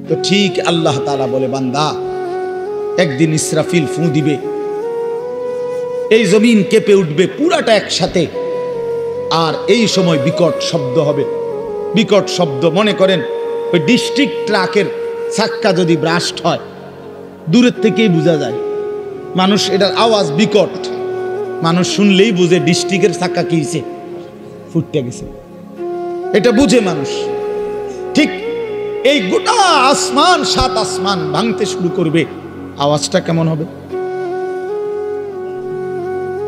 তো ঠিক আল্লাহ তাআলা বলে, বান্দা একদিন ইসরাফিল ফু দিবে, এই জমিন কেঁপে উঠবে পুরাটা একসাথে, আর এই সময় বিকট শব্দ হবে। বিকট শব্দ মনে করেন ওই ডিস্ট্রিক্ট ট্রাকের চাক্কা যদি ব্রাস্ট হয়, দূরের থেকেই বোঝা যায়। মানুষ এটার আওয়াজ বিকট, মানুষ শুনলেই বুঝে ডিস্ট্রিক্টের চাক্কা কি হয়েছে, ফুটতে গেছে, এটা বুঝে মানুষ। ঠিক এই গোটা আসমান, 7 আসমান ভাঙতে শুরু করবে, আওয়াজটা কেমন হবে?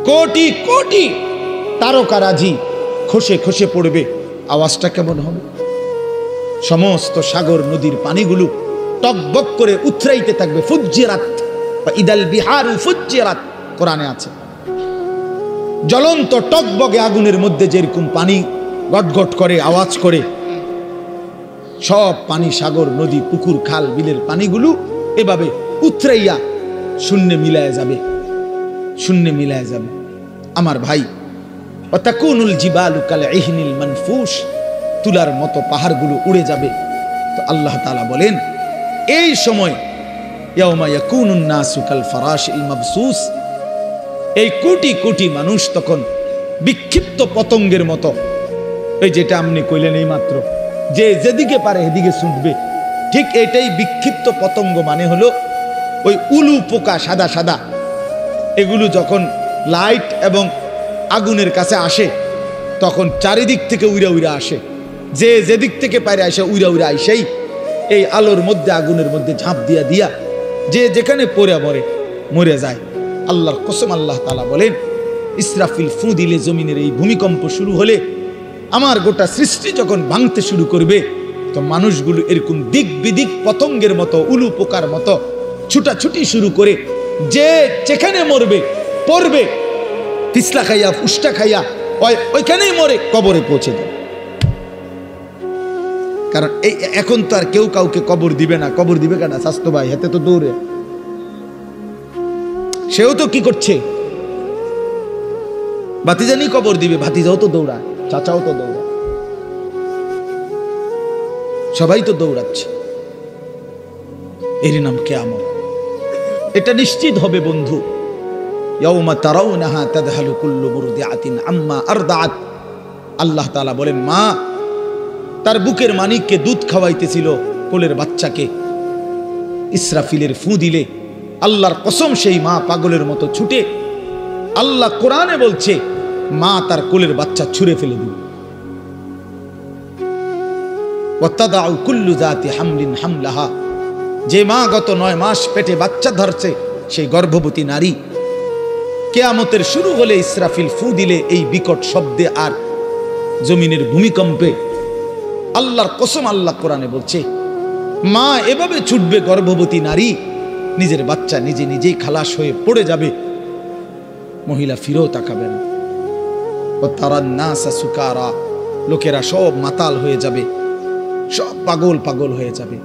কোটি কোটি তারকারাজি খসে খসে পড়বে, আওয়াজটা কেমন হবে? সমস্ত সাগর নদীর পানিগুলো টকবক করে উথরাইতে থাকবে। ফুজ্জিরাত বা ইদাল বিহারু ফুজ্জিরাত কোরআনে আছে। জ্বলন্ত টকবগে আগুনের মধ্যে যেরকম পানি গটগট করে আওয়াজ করে, সব পানি, সাগর নদী পুকুর খাল বিলের পানিগুলো এভাবে উথরাইয়া শূন্যে মিলায় যাবে, শূন্যে মিলায় যাবে। আমার ভাই, ওয়াতাকুনুল জিবালু কাল ইহনিল মানফুস, তুলার মতো পাহাড়গুলো উড়ে যাবে। তো আল্লাহ তাআলা বলেন, এই সময় ইয়াউমা ইয়াকুনুন নাসু কাল ফারাশিল মাবসুস, এই কোটি কোটি মানুষ তখন বিক্ষিপ্ত পতঙ্গের মতো, এই যেটা আপনি কইলেন এই মাত্র, যে যেদিকে পারে এদিকে ছুটবে, ঠিক এটাই বিক্ষিপ্ত পতঙ্গ। মানে হলো ওই উলু পোকা সাদা সাদা, এগুলো যখন লাইট এবং আগুনের কাছে আসে তখন চারিদিক থেকে উইরা উইরা আসে, যে যেদিক থেকে পারে আসে উইরা উইরা আইসেই এই আলোর মধ্যে আগুনের মধ্যে ঝাঁপ দিয়া দিয়া যে যেখানে পড়ে মরে মরে যায়। আল্লাহর কসম, আল্লাহ তাআলা বলেন, ইসরাফিল ফু দিলে জমিনের এই ভূমিকম্প শুরু হলে, আমার গোটা সৃষ্টি যখন ভাঙতে শুরু করবে, তো মানুষগুলো এরকম দিক বিদিক পতঙ্গের মতো, উলু পোকার মতো ছুটাছুটি শুরু করে, যে যেখানে মরবে পড়বে, পিছলা খাইয়া ফুসটা খাইয়া ওইখানেই মরে কবরে পৌঁছে যাবে। কারণ এই এখন তো আর কেউ কাউকে কবর দিবে না। কবর দিবে কেন? স্বাস্থ্য ভাই হাতে তো দৌড়ে, সেও তো কি করছে, ভাতিজানি কবর দিবে, ভাতিজাও তো দৌড়ায়, চাচাও তো দৌড়ায়, সবাই তো দৌড়াচ্ছে। এর নাম কিয়ামত। এটা নিশ্চিত হবে বন্ধু। ইয়াউমা তারাউনাহা তাযহালু কুল্লু মুরদিআতিন আম্মা আরদাআত। আল্লাহ তাআলা বলেন, মা তার বুকের মানিককে দুধ খাওয়াইতেছিল, কোলের বাচ্চাকে, ইসরাফিলের ফু দিলে আল্লাহর কসম সেই মা পাগলের মতো ছুটে, আল্লাহ কোরআনে বলছে, মা তার কোলের বাচ্চা ছুঁড়ে ফেলে দিল। ওয়াতাদাউ কুল্লু যাতি হামলিন হামলাহা, যে মা গত 9 মাস পেটে বাচ্চা ধরছে, সেই গর্ভবতী নারী কিয়ামতের শুরু হলে ইসরাফিল ফু দিলে এই বিকট শব্দে আর জমিনের ভূমিকম্পে, আল্লাহর কসম আল্লাহ কোরআনে বলছে, মা এভাবে ছুটবে গর্ভবতী নারী, নিজের বাচ্চা নিজে নিজেই খালাস হয়ে পড়ে যাবে, মহিলা ফিরেও তাকাবে না। তারান নাসা সুকারা, লোকেরা সব মাতাল হয়ে যাবে, সব পাগল পাগল হয়ে যাবে।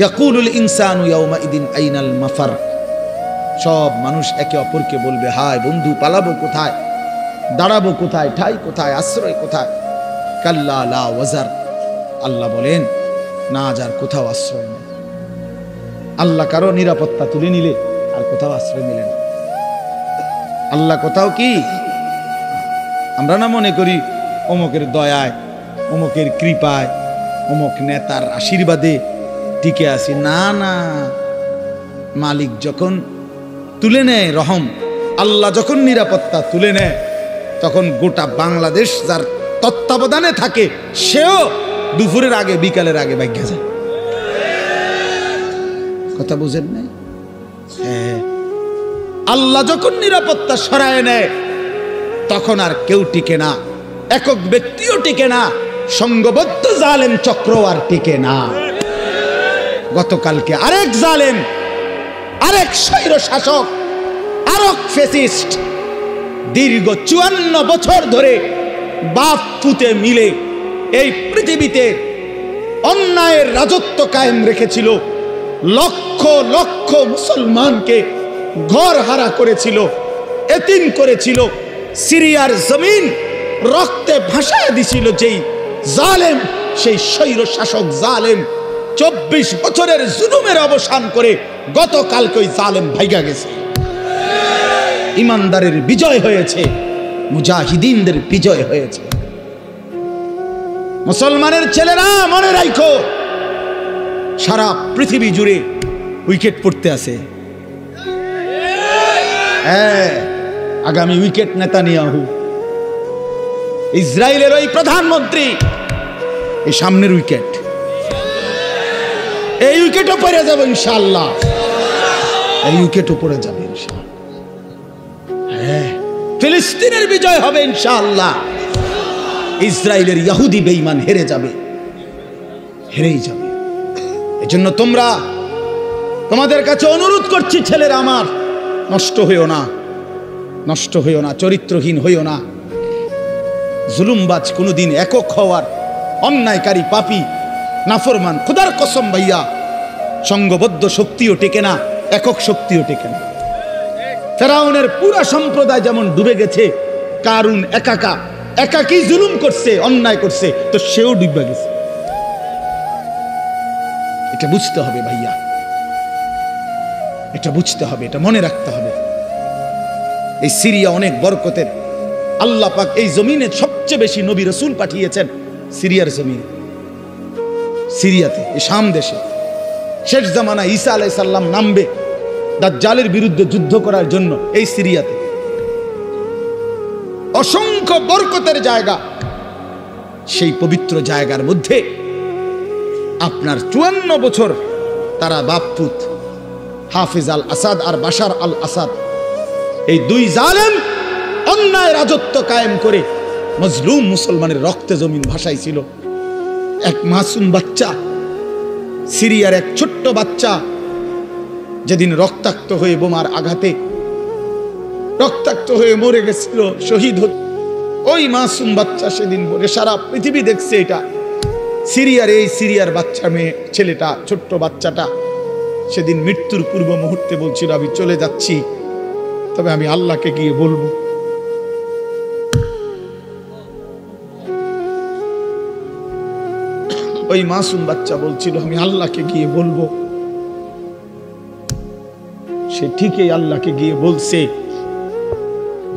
ইয়াকুলুল ইনসানু ইয়াউমাইদিন আইনাল মাফার, সব মানুষ একে অপরকে বলবে, হায় বন্ধু, পালাবো কোথায়, দাঁড়াবো কোথায়, ঠাই কোথায়, আশ্রয় কোথায়? কাল্লা লা ওয়াজার, আল্লাহ বলেন, না যার কোথাও আশ্রয় নেই। আল্লাহ কারো নিরাপত্তা তুলে নিলে আর কোথাও আশ্রয় মিলে না। আল্লাহ কোথাও কি, আমরা না মনে করি অমুকের দয়ায়, অমুকের কৃপায়, অমুক নেতার আশীর্বাদে টিকে আছি। না না, মালিক যখন তুলে নেয় রহম, আল্লাহ যখন নিরাপত্তা তুলে নেয়, তখন গোটা বাংলাদেশ যার তত্ত্বাবধানে থাকে, সেও দুপুরের আগে বিকালের আগে ভাগ্যা যায়। কথা বুঝেন নাই? হ্যাঁ, আল্লাহ যখন নিরাপত্তা সরায় নেয়, তখন আর কেউ টিকে না, একক ব্যক্তিও টিকে না, সংঘবদ্ধ জালেম চক্র আর টিকে না। গতকালকে আরেক জালেম, আরেক স্বৈর শাসক, আরেক ফ্যাসিস্ট দীর্ঘ 54 বছর ধরে বাপ পুতে মিলে এই পৃথিবীতে অন্যায়ের রাজত্ব কায়েম রেখেছিল, লক্ষ লক্ষ মুসলমানকে ঘর হারা করেছিল, এতিম করেছিল, সিরিয়ার জমিন রক্তে ভাসায় দিছিল। যেই জালেম, সেই স্বৈর শাসক জালেম 24 বছরের জুলুমের অবসান করে গতকালকে ওই জালেম ভাইগা গেছে। ইমানদারের বিজয় হয়েছে, মুজাহিদিনদের বিজয় হয়েছে। মুসলমানের ছেলেরা মনে রাখো, সারা পৃথিবী জুড়ে উইকেট পড়তে আছে। হ্যাঁ, আগামী উইকেট নেতানিয়াহু, ইসরায়েলের ওই প্রধানমন্ত্রী, এই সামনের উইকেট, এই উইকেটও পড়ে যাবে ইনশাআল্লাহ, এই উইকেটও পড়ে যাবে ইনশাআল্লাহ। হ্যাঁ, ফিলিস্তিনের বিজয় হবে ইনশাআল্লাহ। ইসরায়েলের ইহুদি বেঈমান হেরে যাবে, হেরেই যাবে। এজন্য তোমাদের কাছে অনুরোধ করছি, ছেলেরা আমার, নষ্ট হইও না, নষ্ট হইও না, চরিত্রহীন হইও না। জুলুমবাজ কোনোদিন একক হওয়ার, অন্যায়কারী, পাপী, নাফরমান, খোদার কসম ভাইয়া, সংঘবদ্ধ শক্তিও টেকে না, একক শক্তিও টেকে না। ফেরাউনের পুরা সম্প্রদায় যেমন ডুবে গেছে, কারুন একাকী জুলুম করছে, অন্যায় করছে, তো সেও ডুবে গেছে। এটা বুঝতে হবে ভাইয়া, এটা বুঝতে হবে, এটা মনে রাখতে হবে। এই সিরিয়া অনেক বরকতের, আল্লাহ পাক এই জমিনে সবচেয়ে বেশি নবী রাসূল পাঠিয়েছেন সিরিয়ার জমিনে, সিরিয়াতে, এই শাম দেশে। শেষ জামানা ঈসা আলাইহিস সালাম নামবে দাজ্জালের বিরুদ্ধে যুদ্ধ করার জন্য এই সিরিয়াতে। অসংখ্য বরকতের জায়গা, সেই পবিত্র জায়গার মধ্যে আপনার 54 বছর তারা বাপপুত হাফিজ আল আসাদ আর বাশার আল আসাদ, এই দুই জালেম অন্যায় রাজত্ব কায়েম করে মজলুম মুসলমানের রক্তে জমিন ভাসাইছিল। এক মাসুম বাচ্চা, সিরিয়ার এক ছোট্ট বাচ্চা, যেদিন রক্তাক্ত হয়ে বোমার আঘাতে রক্তাক্ত হয়ে মরে গেছিল, শহীদ হত, ওই মাসুম বাচ্চা সেদিন বলে, সারা পৃথিবী দেখছে এটা, সিরিয়ার বাচ্চা মেয়ে ছেলেটা, ছোট্ট বাচ্চাটা সেদিন মৃত্যুর পূর্ব মুহূর্তে বলছিল, আমি চলে যাচ্ছি, তবে আমি আল্লাহকে গিয়ে বলবো। ওই মাসুম বাচ্চা বলছিল, আমি আল্লাহকে গিয়ে বলবো। সে ঠিকই আল্লাহকে গিয়ে বলছে,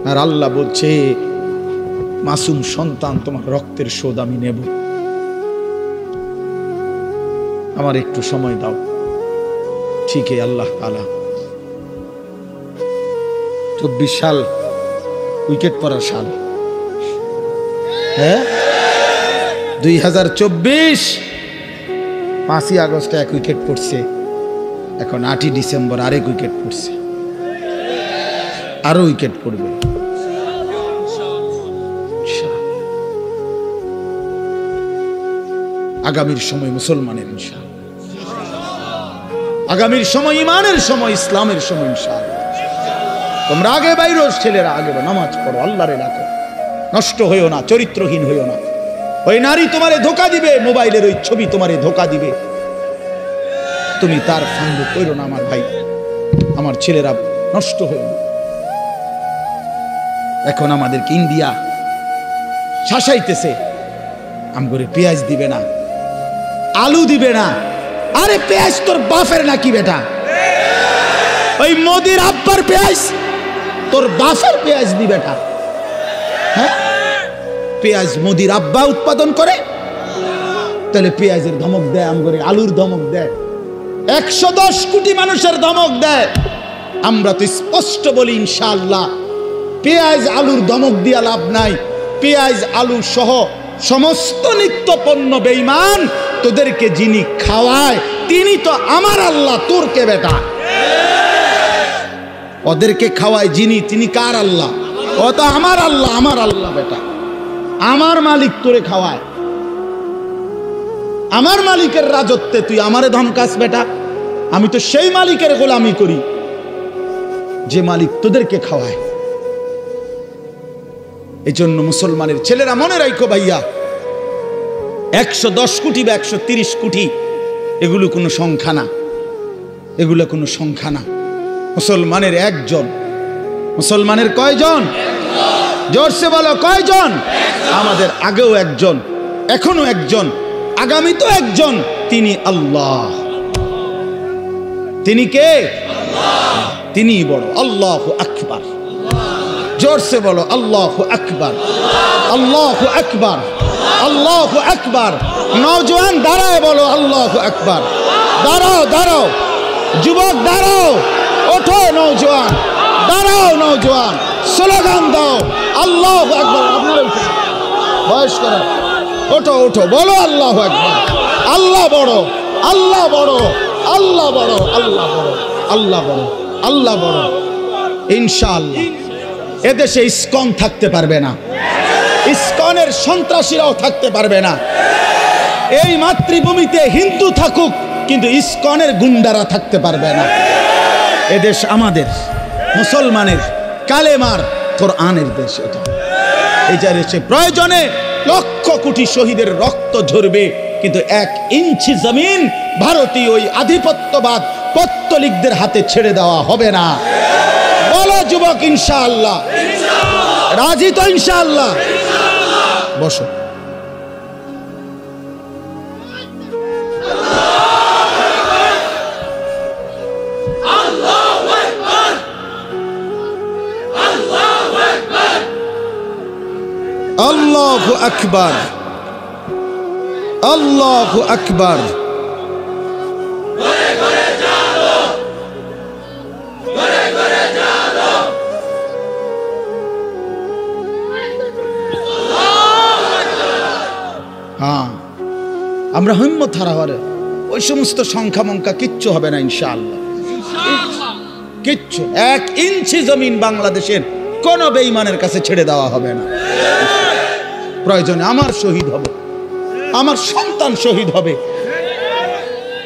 আর আল্লাহ বলছে, মাসুম সন্তান, তোমার রক্তের শোধ আমি নেব, আমার একটু সময় দাও। ঠিকই আল্লাহ তাআলা 24 সাল উইকেট পড়ার সাল, হ্যাঁ 2024 5ই আগস্টে এক উইকেট পড়ছে, এখন 8ই ডিসেম্বর আরেক উইকেট পড়ছে, আরো উইকেট পড়বে। আগামীর সময় মুসলমানের ইনশাআল্লাহ, আগামীর সময় ইমানের সময়, ইসলামের সময় ইনশাআল্লাহ। তোমরা আগে বাইরো, ছেলেরা আগে নামাজ পড়ো, আল্লাহরে ডাকো, নষ্ট হইও না, চরিত্রহীন হইও না। ওই নারী তোমারে ধোঁকা দিবে, মোবাইলের ওই ছবি তোমারে ধোঁকা দিবে, তুমি তার ফান্দে পড়ো না আমার ভাই, আমার ছেলেরা নষ্ট হইল। এখন আমাদেরকে ইন্ডিয়া শাসাইতেছে, আমগরে পেঁয়াজ দিবে না, আলু দিবে না। আরে পেঁয়াজ তোর বাপের নাকি বেটা? ওই মোদির আব্বার পেঁয়াজ তোর বাপের পেঁয়াজ দি বেটা? হ্যাঁ, পেঁয়াজ মোদির আব্বা উৎপাদন করে, তাহলে পেঁয়াজের ধমক দেয়, আমগরে আলুর ধমক দেয়, 110 কোটি মানুষের ধমক দেয়। আমরা তো স্পষ্ট বলি ইনশাআল্লাহ, পেঁয়াজ আলুর ধমক দিয়া লাভ নাই। পেঁয়াজ আলু সহ সমস্ত নিত্য পণ্য বেঈমান, তোদেরকে যিনি খাওয়ায় তিনি তো আমার আল্লাহ, তোর কে বেটা? ওদেরকে খাওয়ায় যিনি, তিনি কার আল্লাহ? ও তো আমার আল্লাহ, আমার আল্লাহ বেটা, আমার মালিক তোরে খাওয়ায়। আমার মালিকের রাজত্বে তুই আমারে ধমকাস বেটা? আমি তো সেই মালিকের গোলামি করি যে মালিক তোদেরকে খাওয়ায়। এই জন্য মুসলমানের ছেলেরা মনে রাখো ভাইয়া, 110 কোটি বা 130 কোটি এগুলো কোনো সংখ্যা না, এগুলো কোনো সংখ্যা না। মুসলমানের একজন। মুসলমানের কয়জন? জোরসে বলো কয়জন? আমাদের আগেও একজন, এখনো একজন, আগামী তো একজন, তিনি আল্লাহ। তিনি কে? তিনি বড়। আল্লাহু আকবার। জোরসে বলো আল্লাহু আকবার, আল্লাহু আকবার, আল্লাহু আকবার। নওজোয়ান দাঁড়ায় বলো আল্লাহু আকবার। দাঁড়াও দাঁড়াও যুবক, দাঁড়াও, ওঠো নওজোয়ান, দাঁড়াও নওজোয়ান, স্লোগান দাও আল্লাহু আকবার। আপনারা বয়স করো, ওঠো ওঠো, বলো আল্লাহু আকবার। আল্লাহ বড়, আল্লাহ বড়, আল্লাহ বড়, আল্লাহ বড়, আল্লাহ বড়, আল্লাহ বড়। ইনশাআল্লাহ এদেশে ইসকন থাকতে পারবে না, ইসকনের সন্ত্রাসীরাও থাকতে পারবে না। এই মাতৃভূমিতে হিন্দু থাকুক, কিন্তু ইসকনের গুন্ডারা থাকতে পারবে না। এদেশ আমাদের, মুসলমানের, কালেমার, কোরআনের দেশ। এটা এই দেশে প্রয়োজনে লক্ষ কোটি শহীদের রক্ত ঝরবে, কিন্তু 1 ইঞ্চি জমিন ভারতীয় ওই আধিপত্যবাদ পত্তলিকদের হাতে ছেড়ে দেওয়া হবে না। বলো যুবক ইনশাআল্লাহ, রাজি তো ইনশাআল্লাহ? বসো। আল্লাহু আকবার, আল্লাহু আকবার। হ্যাঁ, আমরা হিম্মত হারাহারে ওই সমস্ত সংখ্যা মঙ্কা কিচ্ছু হবে না ইনশাআল্লাহ, কিচ্ছু। 1 ইঞ্চি জমিন বাংলাদেশের কোন বেঈমানের কাছে ছেড়ে দেওয়া হবে না। প্রয়োজনে আমার শহীদ হবে, আমার সন্তান শহীদ হবে,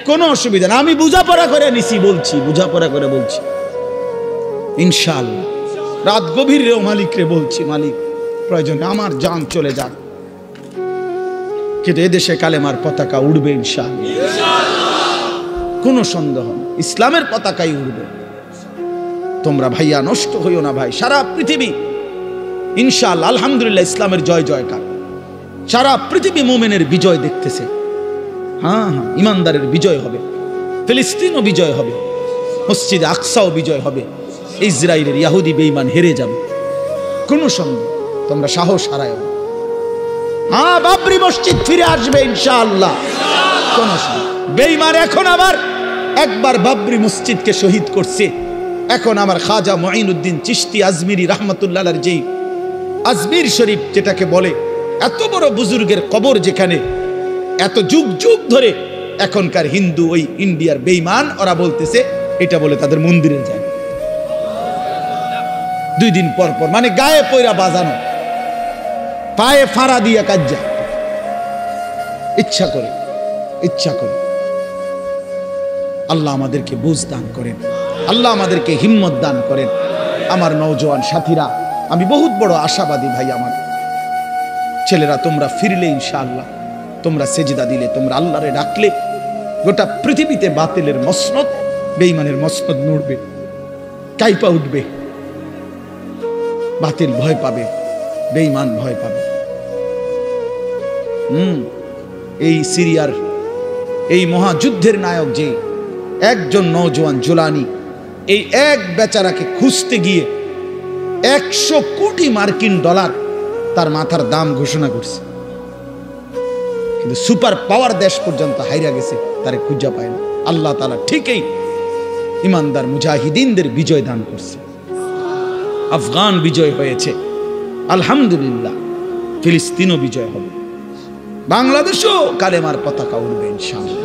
কোনো অসুবিধা না। আমি বুঝাপড়া করে নিছি, বলছি বুঝাপড়া করে বলছি ইনশাআল্লাহ। রাত গভীর রেও মালিক রে বলছি, মালিক প্রয়োজনে আমার জান চলে যাক, কিন্তু এদেশে কালেমার পতাকা উড়বে ইনশাআল্লাহ, কোনো সন্দেহ নেই। ইসলামের পতাকাই উড়বে। তোমরা ভাইয়া নষ্ট হইও না ভাই। সারা পৃথিবী ইনশাআল্লাহ আলহামদুলিল্লাহ ইসলামের জয় জয়কার। সারা পৃথিবী মুমিনের বিজয় দেখতেছে। হ্যাঁ হ্যাঁ, ইমানদারের বিজয় হবে, ফিলিস্তিনও বিজয় হবে, মসজিদ আকসাও বিজয় হবে, ইসরায়েলের ইহুদি বেঈমান হেরে যাবে, কোনো সন্দেহ। তোমরা সাহস হারায়ও না। হ্যাঁ, বাবরি মসজিদ ফিরে আসবে ইনশাআল্লাহ, কোন বেঈমান এখন আবার একবার বাবরি মসজিদকে শহীদ করছে। এখন আমার খাজা মুঈনুদ্দিন চিশতি আজমিরি রাহমাতুল্লাহ আলাইহি যেই আজমির শরীফ যেটাকে বলে, এত বড় বুজুর্গের কবর, যেখানে এত যুগ যুগ ধরে এখনকার হিন্দু ওই ইন্ডিয়ার বেঈমান ওরা বলতেছে এটা বলে তাদের মন্দিরে যায় 2 দিন পর পর, মানে গায়ে পয়রা বাজানো, পায়ে ফাড়া দিয়া কাজ্জা, ইচ্ছা করে ইচ্ছা করে। আল্লাহ আমাদেরকে বুঝ দান করেন, আল্লাহ আমাদেরকে হিম্মত দান করেন। আমার নওজোয়ান সাথীরা, আমি বহুত বড় আশাবাদী ভাই। আমার ছেলেরা, তোমরা ফিরলে ইনশাআল্লাহ, তোমরা সেজদা দিলে, তোমরা আল্লাহরে ডাকলে, গোটা পৃথিবীতে বাতিলের মসনদ, বেঈমানের মসনদ নড়বে, কাইপা উঠবে। বাতিল ভয় পাবে, বেঈমান ভয় পাবে। এই সিরিয়ার এই মহাযুদ্ধের নায়ক যে একজন নওজোয়ান জোলানি, এই এক বেচারাকে খুঁজতে গিয়ে 100 কোটি মার্কিন ডলার তার মাথার দাম ঘোষণা করছে, কিন্তু সুপার পাওয়ার দেশ পর্যন্ত হাইরা গেছে, তারে খুঁজা পায় না। আল্লাহ তাআলা ঠিকই ইমানদার মুজাহিদিনদের বিজয় দান করছে। আফগান বিজয় হয়েছে আলহামদুলিল্লাহ, ফিলিস্তিনও বিজয় হবে, বাংলাদেশও কালেমার পতাকা উড়বে ইনশাআল্লাহ।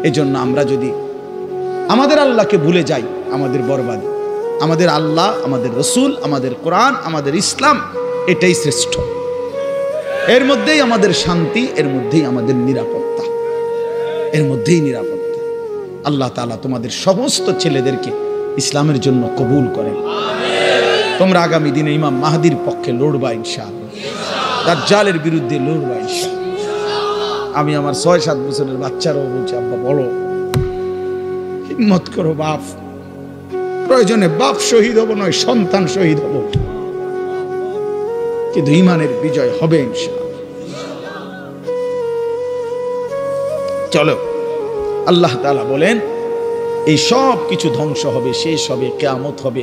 এই জন্য আমরা যদি আমাদের আল্লাহকে ভুলে যাই, আমাদের বরবাদ। আমাদের আল্লাহ, আমাদের রসুল, আমাদের কোরআন, আমাদের ইসলাম, এটাই শ্রেষ্ঠ। এর মধ্যেই আমাদের শান্তি, এর মধ্যেই আমাদের নিরাপত্তা, এর মধ্যেই নিরাপত্তা। আল্লাহ তাআলা তোমাদের সমস্ত ছেলেদেরকে ইসলামের জন্য কবুল করেন। তোমরা আগামী দিনে ইমাম মাহদির পক্ষে লড়বা ইনশাআল্লাহ, দাজ্জালের বিরুদ্ধে লড়বা ইনশাআল্লাহ। আমি আমার 6-7 বছরের বাচ্চারাও বলছি, আব্বা বলো, হিম্মত করো বাপ, প্রয়োজনে বাপ শহীদ হব নয়, সন্তান শহীদ হব, কিন্তু ইমানের বিজয় হবে ইনশাআল্লাহ। চলো, আল্লাহ তাআলা বলেন এই সব কিছু ধ্বংস হবে, শেষ হবে, কিয়ামত হবে।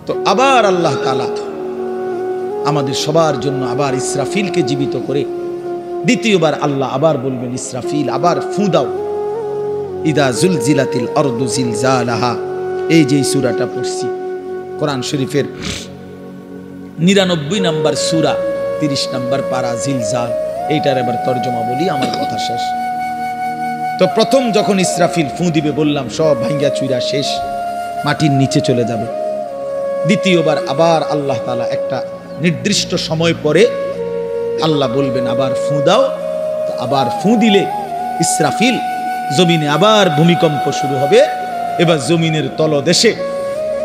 তো আবার আল্লাহ তাআলা আমাদের সবার জন্য আবার ইসরাফিলকে জীবিত করে দ্বিতীয়বার আল্লাহ আবার বলবেন, ইসরাফিল আবার ফু দাও। ইদা জুলজিলাতিল আরদু জিলজালাহা, এই যে সূরাটা পড়ছি কোরআন শরীফের 99 নম্বর সূরা 30 নম্বর পারা জিলজাল, এইটার এবার তর্জমা বলি, আমার কথা শেষ। তো প্রথম যখন ইসরাফিল ফু দিবে বললাম সব ভাঙ্গা চুরা শেষ, মাটির নিচে চলে যাবে। দ্বিতীয়বার আবার আল্লাহ তাআলা একটা নির্দিষ্ট সময় পরে আল্লাহ বলবেন আবার ফু দাও। আবার ফু দিলে ইসরাফিল জমিনে আবার ভূমিকম্প শুরু হবে। এবার জমিনের তলদেশে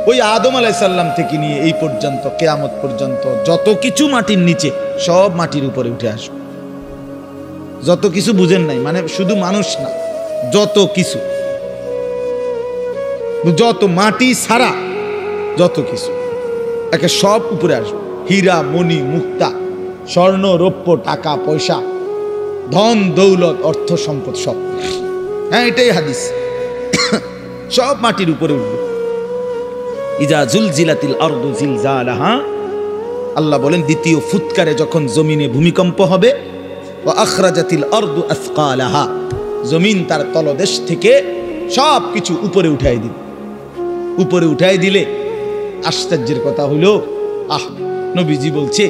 ওই আদম আলাইহিস সালাম থেকে নিয়ে এই পর্যন্ত কিয়ামত পর্যন্ত যত কিছু মাটির নিচে সব মাটির উপরে উঠে আসবে। যত কিছু বুঝেন নাই, মানে শুধু মানুষ না, যত কিছু, যত মাটি ছাড়া যত কিছু একে সব উপরে আসবে। হীরা মণি মুক্তা, স্বর্ণ রৌপ্য, টাকা পয়সা, ধন দৌলত, অর্থ সম্পদ সব। হ্যাঁ, এটাই হাদিস। সব মাটির উপরে উঠবে। ইজা জুলজিলাতিল আরদু জিলজালাহা, আল্লাহ বলেন দ্বিতীয় ফুৎকারে যখন জমিনে ভূমিকম্প হবে, ওয়া আখরাজাতিল আরদু আসকালাহা, জমিন তার তলদেশ থেকে সব কিছু উপরে উঠাই দিবে। উপরে উঠাই দিলে আশ্চর্যের কথা হইল, নবীজি বলছে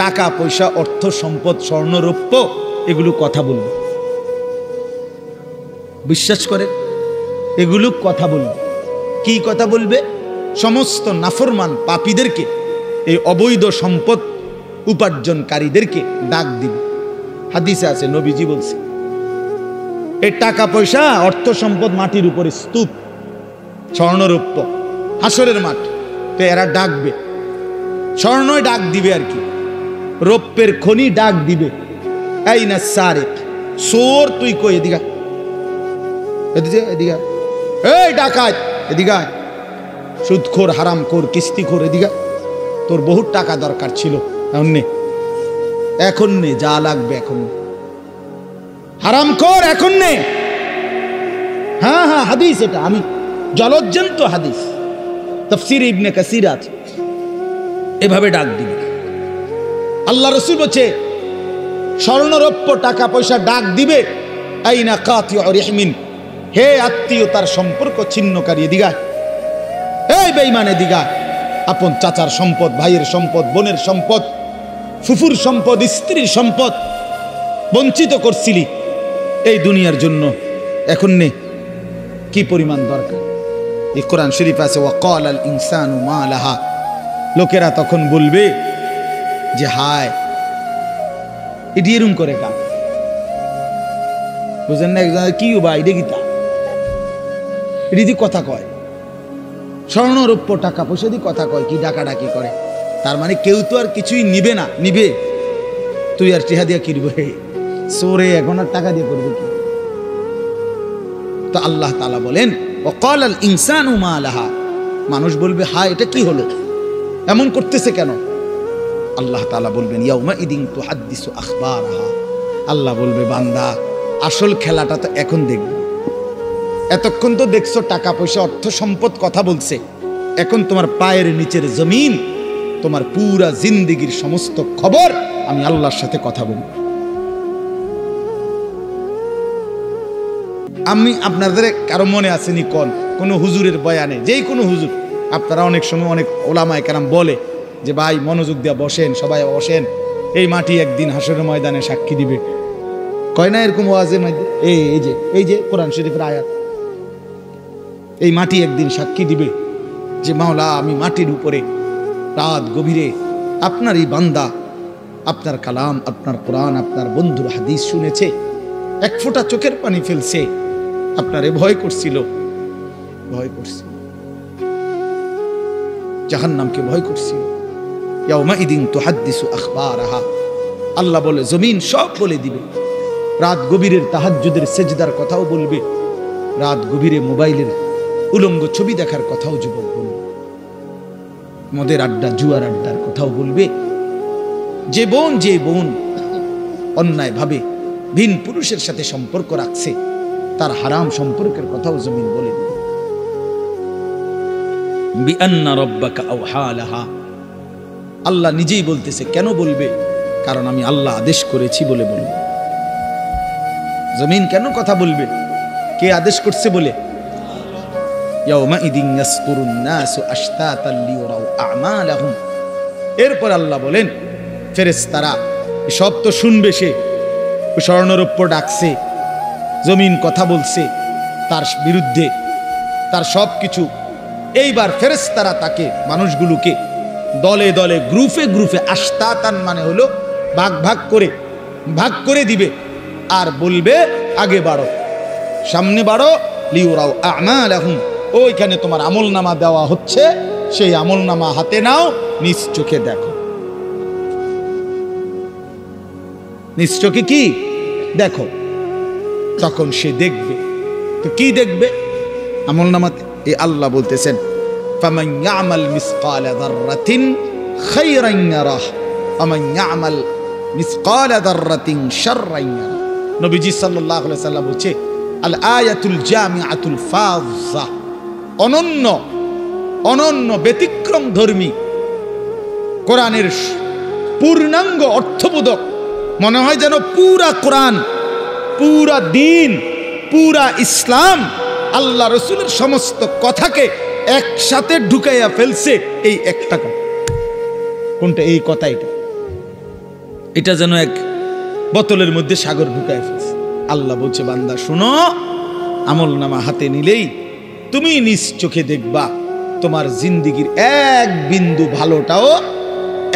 টাকা পয়সা, অর্থ সম্পদ, স্বর্ণ রৌপ্য এগুলো কথা বলবে। বিশ্বাস করে এগুলো কথা বলবে। কি কথা বলবে? সমস্ত নাফরমান পাপীদেরকে, এই অবৈধ সম্পদ উপার্জনকারীদেরকে ডাক দিবে। হাদিসে আছে, নবীজি বলছে এই টাকা পয়সা, অর্থ সম্পদ মাটির উপরে স্তূপ, স্বর্ণরৌপ্য হাসরের মাঠ, তো এরা ডাকবে। স্বর্ণই ডাক দিবে আর কি, রৌপ্যের খনি ডাক দিবে, এই না সারেক, চোর তুই কই, এদিকে এদিকে এদিকে, এই ডাকাত এদিকে, সুদখোর, হারামখোর, কিস্তিখোর এদিকে, তোর বহুত টাকা দরকার ছিল, এখন নে, যা লাগবে এখন, হারামখোর এখন নে। হ্যাঁ হ্যাঁ, হাদিস, এটা আমি জলজ্জন্ত হাদিস, তাফসীর ইবনে কাসির আছে, এভাবে ডাক দিবে। আল্লাহ রাসূল বলছে স্বর্ণরৌপ্য টাকা পয়সা ডাক দিবে, আইনা কাতিউ রিহমিন, হে আত্মীয়তার সম্পর্ক ছিন্নকারী এদিকে, এই বেঈমান এদিকে, আপন চাচার সম্পদ, ভাইয়ের সম্পদ, বোনের সম্পদ, ফুফুর সম্পদ, স্ত্রীর সম্পদ বঞ্চিত করছিলি এই দুনিয়ার জন্য, এখন নে, কি পরিমাণ দরকার। এই কোরআন শরীফ আছে, ওয়াকালাল ইনসানু মা লাহা, লোকেরা তখন বলবে যে হায়, এটি এরম করে কা, বুঝেন না? একজন কি ভাই দেখি তা, এটি দিয়ে কথা কয়, স্বর্ণ রৌপ্য টাকা পয়সা দিয়ে কথা কয়, কি ডাকাডাকি করে, তার মানে কেউ তো আর কিছুই নিবে না। নিবে তুই আর টিহা দিয়া কিনবে, সোরে এখন আর টাকা দিয়ে করবে কি? তো আল্লাহ তাআলা বলেন ওয়াকালাল ইনসানু মা লাহা, মানুষ বলবে হায়, এটা কি হলো, এমন করতেছে কেন? আল্লাহ তাআলা বলবেন ইয়াউমা ইদিন তুহাদ্দিসু আখবারাহা, আল্লাহ বলবে বান্দা আসল খেলাটা তো এখন দেখবে। এতক্ষণ তো দেখছো টাকা পয়সা, অর্থ সম্পদ কথা বলছে, এখন তোমার পায়ের নিচের জমিন, তোমার পুরা জিন্দেগির সমস্ত খবর আমি আল্লাহর সাথে কথা বলবো। আমি আপনাদের কারো মনে আসেনি কোন হুজুরের বয়ানে, যেই কোনো হুজুর, আপনারা অনেক সময় অনেক ওলামায়ে কেরাম বলে যে ভাই মনোযোগ দিয়া বসেন, সবাই বসেন, এই মাটি একদিন হাসরের ময়দানে সাক্ষী দিবে, কয় না এরকম ওয়াজের মধ্যে? এই যে কোরআন শরীফের আয়াত, এই মাটি একদিন সাক্ষী দিবে যে মাওলা, আমি মাটির উপরে রাত গভীরে আপনার এই বান্দা আপনার কালাম, আপনার কোরআন, আপনার বন্ধুর হাদিস শুনেছে, এক ফোঁটা চোখের পানি ফেলছে, আপনারে ভয় করছিল, জাহান্নামকে ভয় করছিল। ইয়াউমা ইদিন তুহাদ্দিসু আখবারাহা, আল্লাহ বলে জমিন সব বলে দিবে। রাত গভীরের তাহাজ্জুদের সেজদার কথাও বলবে, রাত গভীরে মোবাইলের উলঙ্গ ছবি দেখার কথাও যুবক বলবে, মদের আড্ডা, জুয়ার আড্ডার কথাও বলবে। যে বোন অন্যায় ভাবে ভিন পুরুষের সাথে সম্পর্ক রাখছে তার হারাম সম্পর্কের কথাও জমিন বলে দিবে। বিআন্না রাব্বাকা আওহা লাহা, আল্লাহ নিজেই বলতেছে। কেন বলবে? কারণ আমি আল্লাহ আদেশ করেছি বলে বলবে। জমিন কেন কথা বলবে? কে আদেশ করছে বলে। ইয়াউমাইদিন ইয়াসতুরুন নাসু আশতাতান লিয়ারাউ আমালাহুম। এরপর আল্লাহ বলেন ফেরেশতারা সব তো শুনবে, সে স্বর্ণরৌপ্য ডাকছে, জমিন কথা বলছে তার বিরুদ্ধে, তার সব কিছু। এইবার ফেরেশতারা তাকে মানুষগুলোকে দলে দলে গ্রুপে গ্রুপে আশতাতান মানে হলো ভাগ করে দিবে আর বলবে আগে বাড়ো, সামনে বাড়ো। লিউরাও আমালাহুম, ওইখানে তোমার আমলনামা দেওয়া হচ্ছে, সেই আমলনামা হাতে নাও, নিজ চোখে দেখো। নিজ চোখে কি দেখো? তখন সে দেখবে। তো কি দেখবে আমলনামাতে? এই আল্লাহ বলতেছেন ফামান ইয়ামাল মিসকালা যাররাতিন খায়রান ইয়ারাহ ওয়া ইয়ামাল মিসকালা যাররাতিন শাররান ইয়ারাহ। নবীজি সাল্লাল্লাহু আলাইহি সাল্লাম বলছে আল আয়াতুল জামিআতুল ফাযা, অনন্য ব্যতিক্রম ধর্মী কোরআনের পূর্ণাঙ্গ অর্থবোধক। মনে হয় যেন পুরা কোরআন, পুরা দিন, পুরা ইসলাম, আল্লাহ রসুলের সমস্ত কথাকে একসাথে ঢুকাইয়া ফেলছে এই একটা কথা। কোনটা? এই কথা। এটা যেন এক বোতলের মধ্যে সাগর ঢুকাইয়া ফেলছে। আল্লাহ বলছে বান্দা শুনো, আমলনামা হাতে নিলেই তুমি নিজ চোখে দেখবা তোমার জিন্দিগির এক বিন্দু ভালোটাও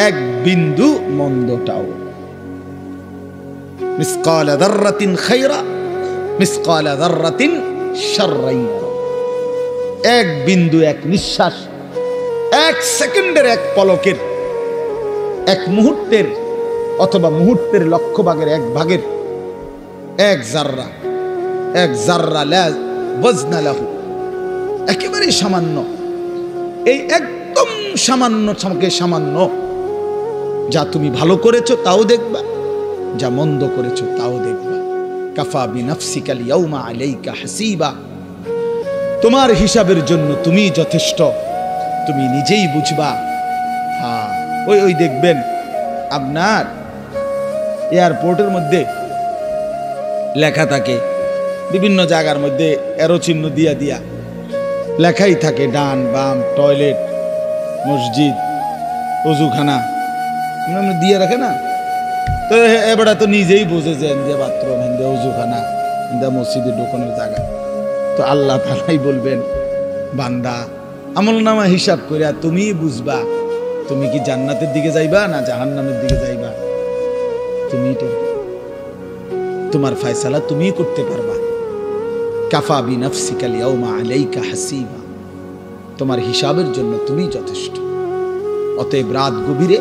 এক বিন্দু মন্দটাও। মিসকালা যাররাতিন খায়রা মিসকালা যাররাতিন শাররান, এক বিন্দু, এক নিঃশ্বাস, এক সেকেন্ডের, এক পলকের, এক মুহূর্তের অথবা মুহূর্তের লক্ষ ভাগের এক ভাগের এক জাররা লা ওয়াজনা লাহু, একেবারে সামান্য। এই একদম সামান্য যা তুমি ভালো করেছো তাও দেখবা, যা মন্দ করেছো তাও দেখবা। কাফা বিনাফসিকাল ইয়াউমা আলাইকা হাসিবা, তোমার হিসাবের জন্য তুমি যথেষ্ট, তুমি নিজেই বুঝবা। হ্যাঁ, ওই দেখবেন আপনার এয়ারপোর্টের মধ্যে লেখা থাকে, বিভিন্ন জায়গার মধ্যে এরো চিহ্ন দিয়া লেখাই থাকে, ডান বাম, টয়লেট, মসজিদ, অজুখানা দিয়ে রাখে না। তো এবারে তো নিজেই বুঝেছেন যে বাথরুম হিন্দে, অজুখানা হিন্দে, মসজিদে ঢোকানোর জায়গা। তো আল্লাহ তাআলাই বলবেন বান্দা আমলনামা হিসাব করে তুমি বুঝবা তুমি কি জান্নাতের দিকে যাইবা না জাহান্নামের দিকে যাইবা। তুমি তোমার ফয়সালা তুমি করতে পারবা। কাফা বিনাফসিকাল ইয়াউমা আলাইকা হাসিবা, তোমার হিসাবের জন্য তুমি যথেষ্ট। অতএব রাত গভীরে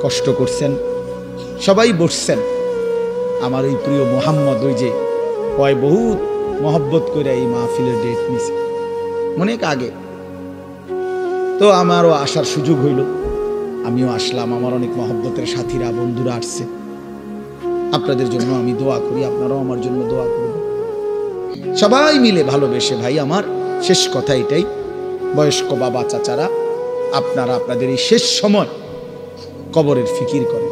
কষ্ট করছেন, সবাই বসছেন, আমার ওই প্রিয় মোহাম্মদ ওই যে কয় বহুত মহব্বত করে এই মাহফিলের ডেট নিছে অনেক আগে। তো আমারও আসার সুযোগ হইল, আমিও আসলাম। আমার অনেক মহব্বতের সাথীরা, বন্ধুরা আসছে। আপনাদের জন্য আমি দোয়া করি, আপনারাও আমার জন্য দোয়া করবেন। সবাই মিলে ভালোবেসে, ভাই আমার শেষ কথা এটাই, বয়স্ক বাবা চাচারা, আপনারা আপনাদের এই শেষ সময় কবরের ফিকির করেন।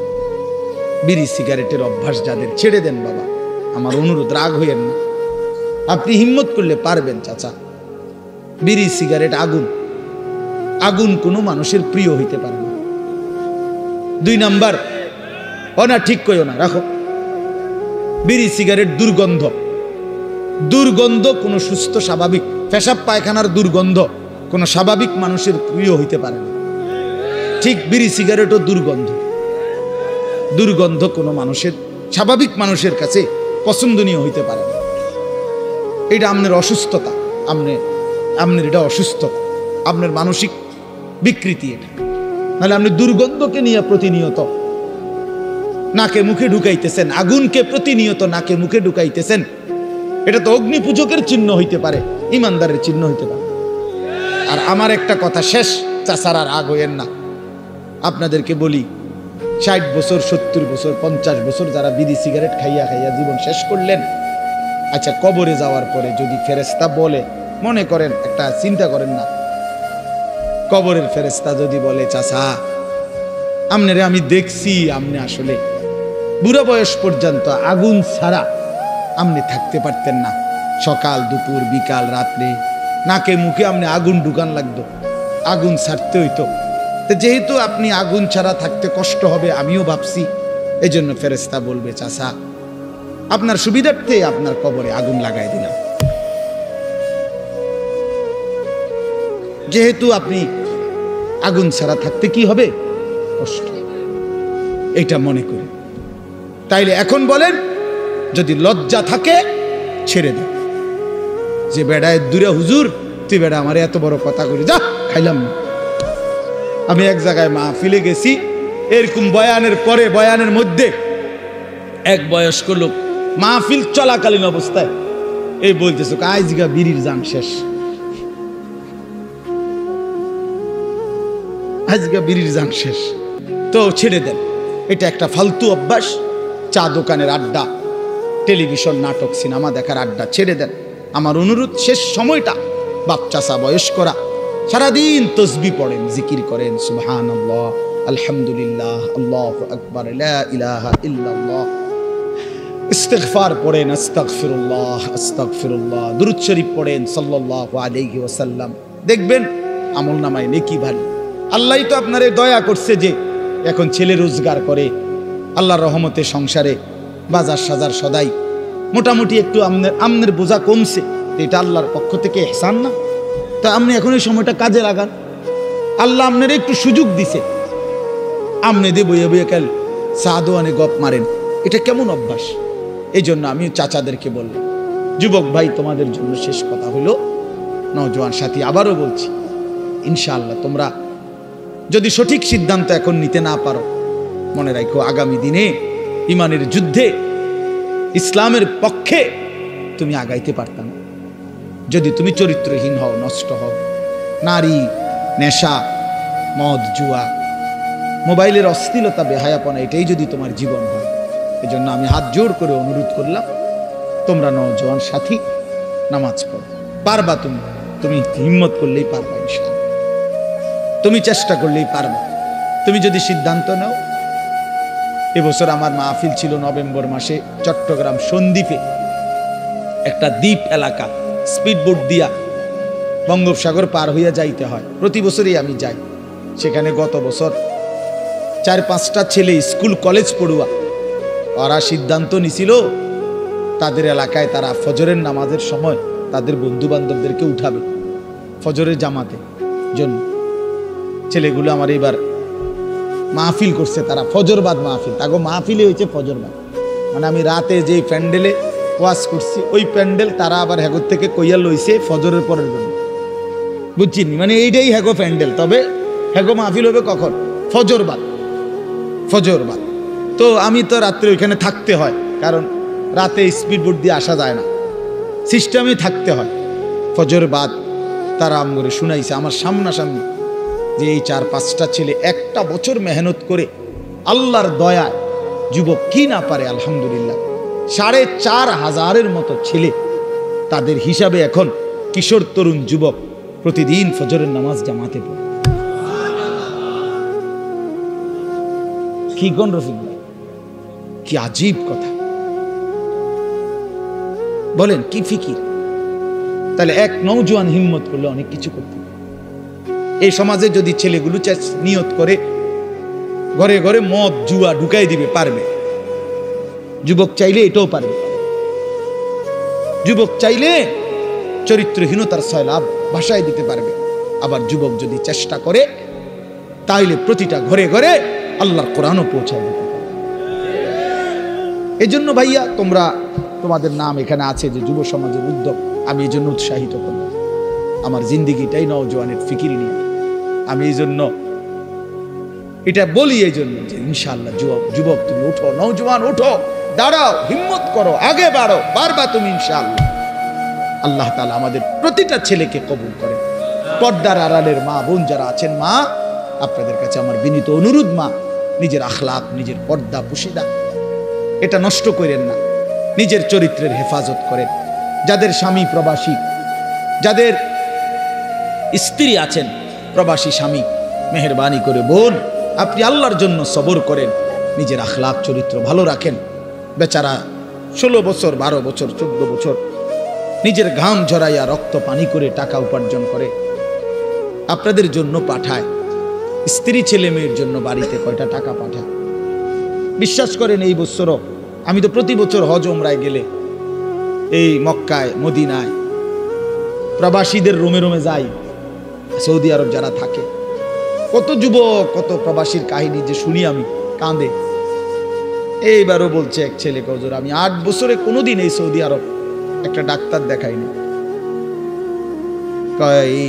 বিড়ি সিগারেটের অভ্যাস যাদের, ছেড়ে দেন বাবা, আমার অনুরোধ, রাগ হইয়েন না। আপনি হিম্মত করলে পারবেন চাচা। বিড়ি সিগারেট আগুন কোনো মানুষের প্রিয় হইতে পারে না। 2 নাম্বার, না ঠিক কইও না, রাখো। বিড়ি সিগারেট দুর্গন্ধ কোনো সুস্থ স্বাভাবিক পেশাব পায়খানার দুর্গন্ধ কোনো স্বাভাবিক মানুষের প্রিয় হইতে পারে না। ঠিক বিড়ি সিগারেটও দুর্গন্ধ কোনো মানুষের, স্বাভাবিক মানুষের কাছে পছন্দনীয় হইতে পারে না। এটা আপনার অসুস্থতা, আপনার এটা অসুস্থতা, আপনার মানসিক বিকৃতি এটা। নাহলে আপনি দুর্গন্ধকে নিয়ে প্রতিনিয়ত নাকে মুখে ঢুকাইতেছেন, আগুনকে প্রতিনিয়ত নাকে মুখে ঢুকাইতেছেন। এটা তো অগ্নি পূজকের চিহ্ন হইতে পারে, ইমানদারের চিহ্ন হইতে পারে। আর আমার একটা কথা শেষ, চাচারা রাগ হইয়েন না, আপনাদেরকে বলি, 60 বছর 70 বছর 50 বছর যারা বিড়ি সিগারেট খাইয়া খাইয়া জীবন শেষ করলেন, আচ্ছা কবরে যাওয়ার পরে যদি ফেরেশতা বলে, মনে করেন একটা চিন্তা করেন না, কবরের ফেরেশতা যদি বলে চাচা আমনেরে আমি দেখছি আপনি আসলে বুড়ো বয়স পর্যন্ত আগুন ছাড়া আপনি থাকতে পারতেন না, সকাল দুপুর বিকাল রাত্রে নাকে মুখে আপনি আগুন ঢুকান লাগতো, আগুন ছাড়তে হইতো, যেহেতু আপনি আগুন ছাড়া থাকতে কষ্ট হবে আমিও ভাবছি, এই জন্য ফেরেশতা বলবে চাচা আপনার সুবিধার্থে আপনার কবরে আগুন লাগাই দিলাম, যেহেতু আপনি আগুন ছাড়া থাকতে কি হবে কষ্ট, এটা মনে করি। তাইলে এখন বলেন যদি লজ্জা থাকে ছেড়ে দেন, যে বেড়ায় দূরে হুজুর তুই বেড়া আমার এত বড় কথা করি, যা খাইলাম না। আমি এক জায়গায় মাহফিলে গেছি, এরকম বয়ানের পরে বয়ানের মধ্যে এক বয়স্ক লোক মাহফিল চলাকালীন অবস্থায় এই বলতেছে আজগা বিড়ির জান শেষ, আজগা বিড়ির জান শেষ, তো ছেড়ে দেন। এটা একটা ফালতু অভ্যাস, চা দোকানের আড্ডা, টেলিভিশন নাটক সিনেমা দেখার আড্ডা ছেড়ে দেন। আমার অনুরোধ শেষ সময়টা বাপ চাচা বয়স্করা সারাদিন তসবি পড়েন, জিকির করেন, সুবহানাল্লাহ আলহামদুলিল্লাহ আল্লাহু আকবার লা ইলাহা ইল্লাল্লাহ, ইস্তিগফার পড়েন, আস্তাগফিরুল্লাহ আস্তাগফিরুল্লাহ, দুরূদ শরীফ পড়েন সাল্লাল্লাহু আলাইহি ওয়াসাল্লাম, দেখবেন আমলনামায় নেকি ভারী। আল্লাহই তো আপনারে দয়া করছে যে এখন ছেলে রোজগার করে, আল্লাহর রহমতে সংসারে বাজার সাজার সদাই মোটামুটি একটু আমনের বোঝা কমছে, এটা আল্লাহর পক্ষ থেকে ইহসান না? তা আপনি এখন এই সময়টা কাজে লাগান, আল্লাহ আপনার একটু সুযোগ দিছে, আমনে দিয়ে বইয়ে বইয়ে কাল সাদোয়ানে গপ মারেন, এটা কেমন অভ্যাস? এই জন্য আমি চাচাদেরকে বললাম, যুবক ভাই তোমাদের জন্য শেষ কথা হলো, নওজোয়ান সাথী আবারও বলছি, ইনশাআল্লাহ তোমরা যদি সঠিক সিদ্ধান্ত এখন নিতে না পারো, মনে রাখো আগামী দিনে ইমানের যুদ্ধে ইসলামের পক্ষে তুমি আগাইতে পারতাম না। যদি তুমি চরিত্রহীন হও, নষ্ট হও, নারী, নেশা, মদ, জুয়া, মোবাইলের অশ্লীলতা, বেহায়াপনা, এটাই যদি তোমার জীবন হয়, এজন্য আমি হাত জোর করে অনুরোধ করলাম তোমরা নওজোয়ান সাথী নামাজ পড়ো, পারবা তুমি হিম্মত করলেই পারবা, ইনশাআল্লাহ তুমি চেষ্টা করলেই পারবা। তুমি যদি সিদ্ধান্ত নাও, এবছর আমার মাহফিল ছিল নভেম্বর মাসে চট্টগ্রাম সন্দ্বীপে, একটা দ্বীপ এলাকা, স্পিডবোট দিয়া বঙ্গোপসাগর পার হইয়া যাইতে হয়, প্রতি বছরই আমি যাই সেখানে। গত বছর 4-5টা ছেলে স্কুল কলেজ পড়ুয়া, ওরা সিদ্ধান্ত নিছিল তাদের এলাকায় তারা ফজরের নামাজের সময় তাদের বন্ধু বান্ধবদেরকে উঠাবে ফজরের জামাতে জন্য। ছেলেগুলো আমার এবার মাহফিল করছে, তারা ফজরবাদ মাহফিল, তাকে মাহফিলে হয়েছে ফজরবাদ, মানে আমি রাতে যে প্যান্ডেলে ওয়াজ করছি ওই প্যান্ডেল তারা আবার হ্যাগোর থেকে কইয়া লইছে ফজরের পরের জন্য, বুঝছিনি? মানে এইটাই হ্যাগো প্যান্ডেল, তবে হ্যাগো মাহফিল হবে কখন? ফজরবাদ, ফজরবাদ। তো আমি তো রাত্রে ওইখানে থাকতে হয়, কারণ রাতে স্পিডবোট দিয়ে আসা যায় না, সিস্টেমে থাকতে হয়। ফজরবাদ তারা আমগরে শুনাইছে আমার সামনাসামনি, যে এই 4-5টা ছেলে একটা বছর মেহনত করে আল্লাহর দয়ায় যুবক কি না পারে, আলহামদুলিল্লাহ 4,500-এর মতো ছেলে, তাদের হিসাবে এখন কিশোর তরুণ যুবক প্রতিদিন ফজরের নামাজ জামাতে পড়ে। কি কোন রফিক ভাই, কি আজীব কথা বলেন, কি ফিকির! তাহলে এক নওজোয়ান হিম্মত করলে অনেক কিছু করতে পারে। এই সমাজে যদি ছেলেগুলো নিয়ত করে ঘরে ঘরে মদ জুয়া ঢুকাই দিবে, পারবে। যুবক চাইলে এটাও পারবে, যুবক চাইলে চরিত্রহীনতার সয়লাভ ভাষায় দিতে পারবে। আবার যুবক যদি চেষ্টা করে তাইলে প্রতিটা ঘরে ঘরে আল্লাহর কোরআনও পৌঁছায় দিতে পারে। এই জন্য ভাইয়া তোমাদের নাম এখানে আছে যে যুব সমাজের উদ্যোগ, আমি এই জন্য উৎসাহিত করব। আমার জিন্দিগিটাই নওজোয়ানের ফিকির নিয়ে, আমি এই জন্য এটা বলি, এই জন্য যে ইনশাআল্লাহ যুবক তুমি উঠো, নওজোয়ান উঠো, দাঁড়াও, হিম্মত করো, আগে বাড়ো, পারবা তুমি ইনশাআল্লাহ। আল্লাহ তাআলা আমাদের প্রতিটা ছেলেকে কবুল করে। পর্দার আড়ালের মা বোন যারা আছেন, মা আপনাদের কাছে আমার বিনীত অনুরোধ, মা নিজের আখলাক, নিজের পর্দা পুশিদা এটা নষ্ট করেন না। নিজের চরিত্রের হেফাজত করেন। যাদের স্বামী প্রবাসী, যাদের স্ত্রী আছেন প্রবাসী স্বামী, মেহেরবানি করে বোন আপনি আল্লাহর জন্য সবর করেন, নিজের আখলাক চরিত্র ভালো রাখেন। বেচারা 16 বছর 12 বছর 14 বছর নিজের ঘাম ঝরাইয়া রক্ত পানি করে টাকা উপার্জন করে আপনাদের জন্য পাঠায়। স্ত্রী ছেলে মেয়ের জন্য বাড়িতে কয়টা টাকা পাঠায়। বিশ্বাস করেন এই বছরও আমি তো প্রতি বছর হজ ওমরায় গেলে এই মক্কায় মদিনায় প্রবাসীদের রুমে রুমে যাই। সৌদি আরব যারা থাকে, কত যুবক কত প্রবাসীর কাহিনী যে শুনি আমি কাঁদে। এইবারও বলছে এক ছেলে, হুজুর আমি 8 বছরে কোনোদিন এই সৌদি আরব একটা ডাক্তার দেখাইনি, এই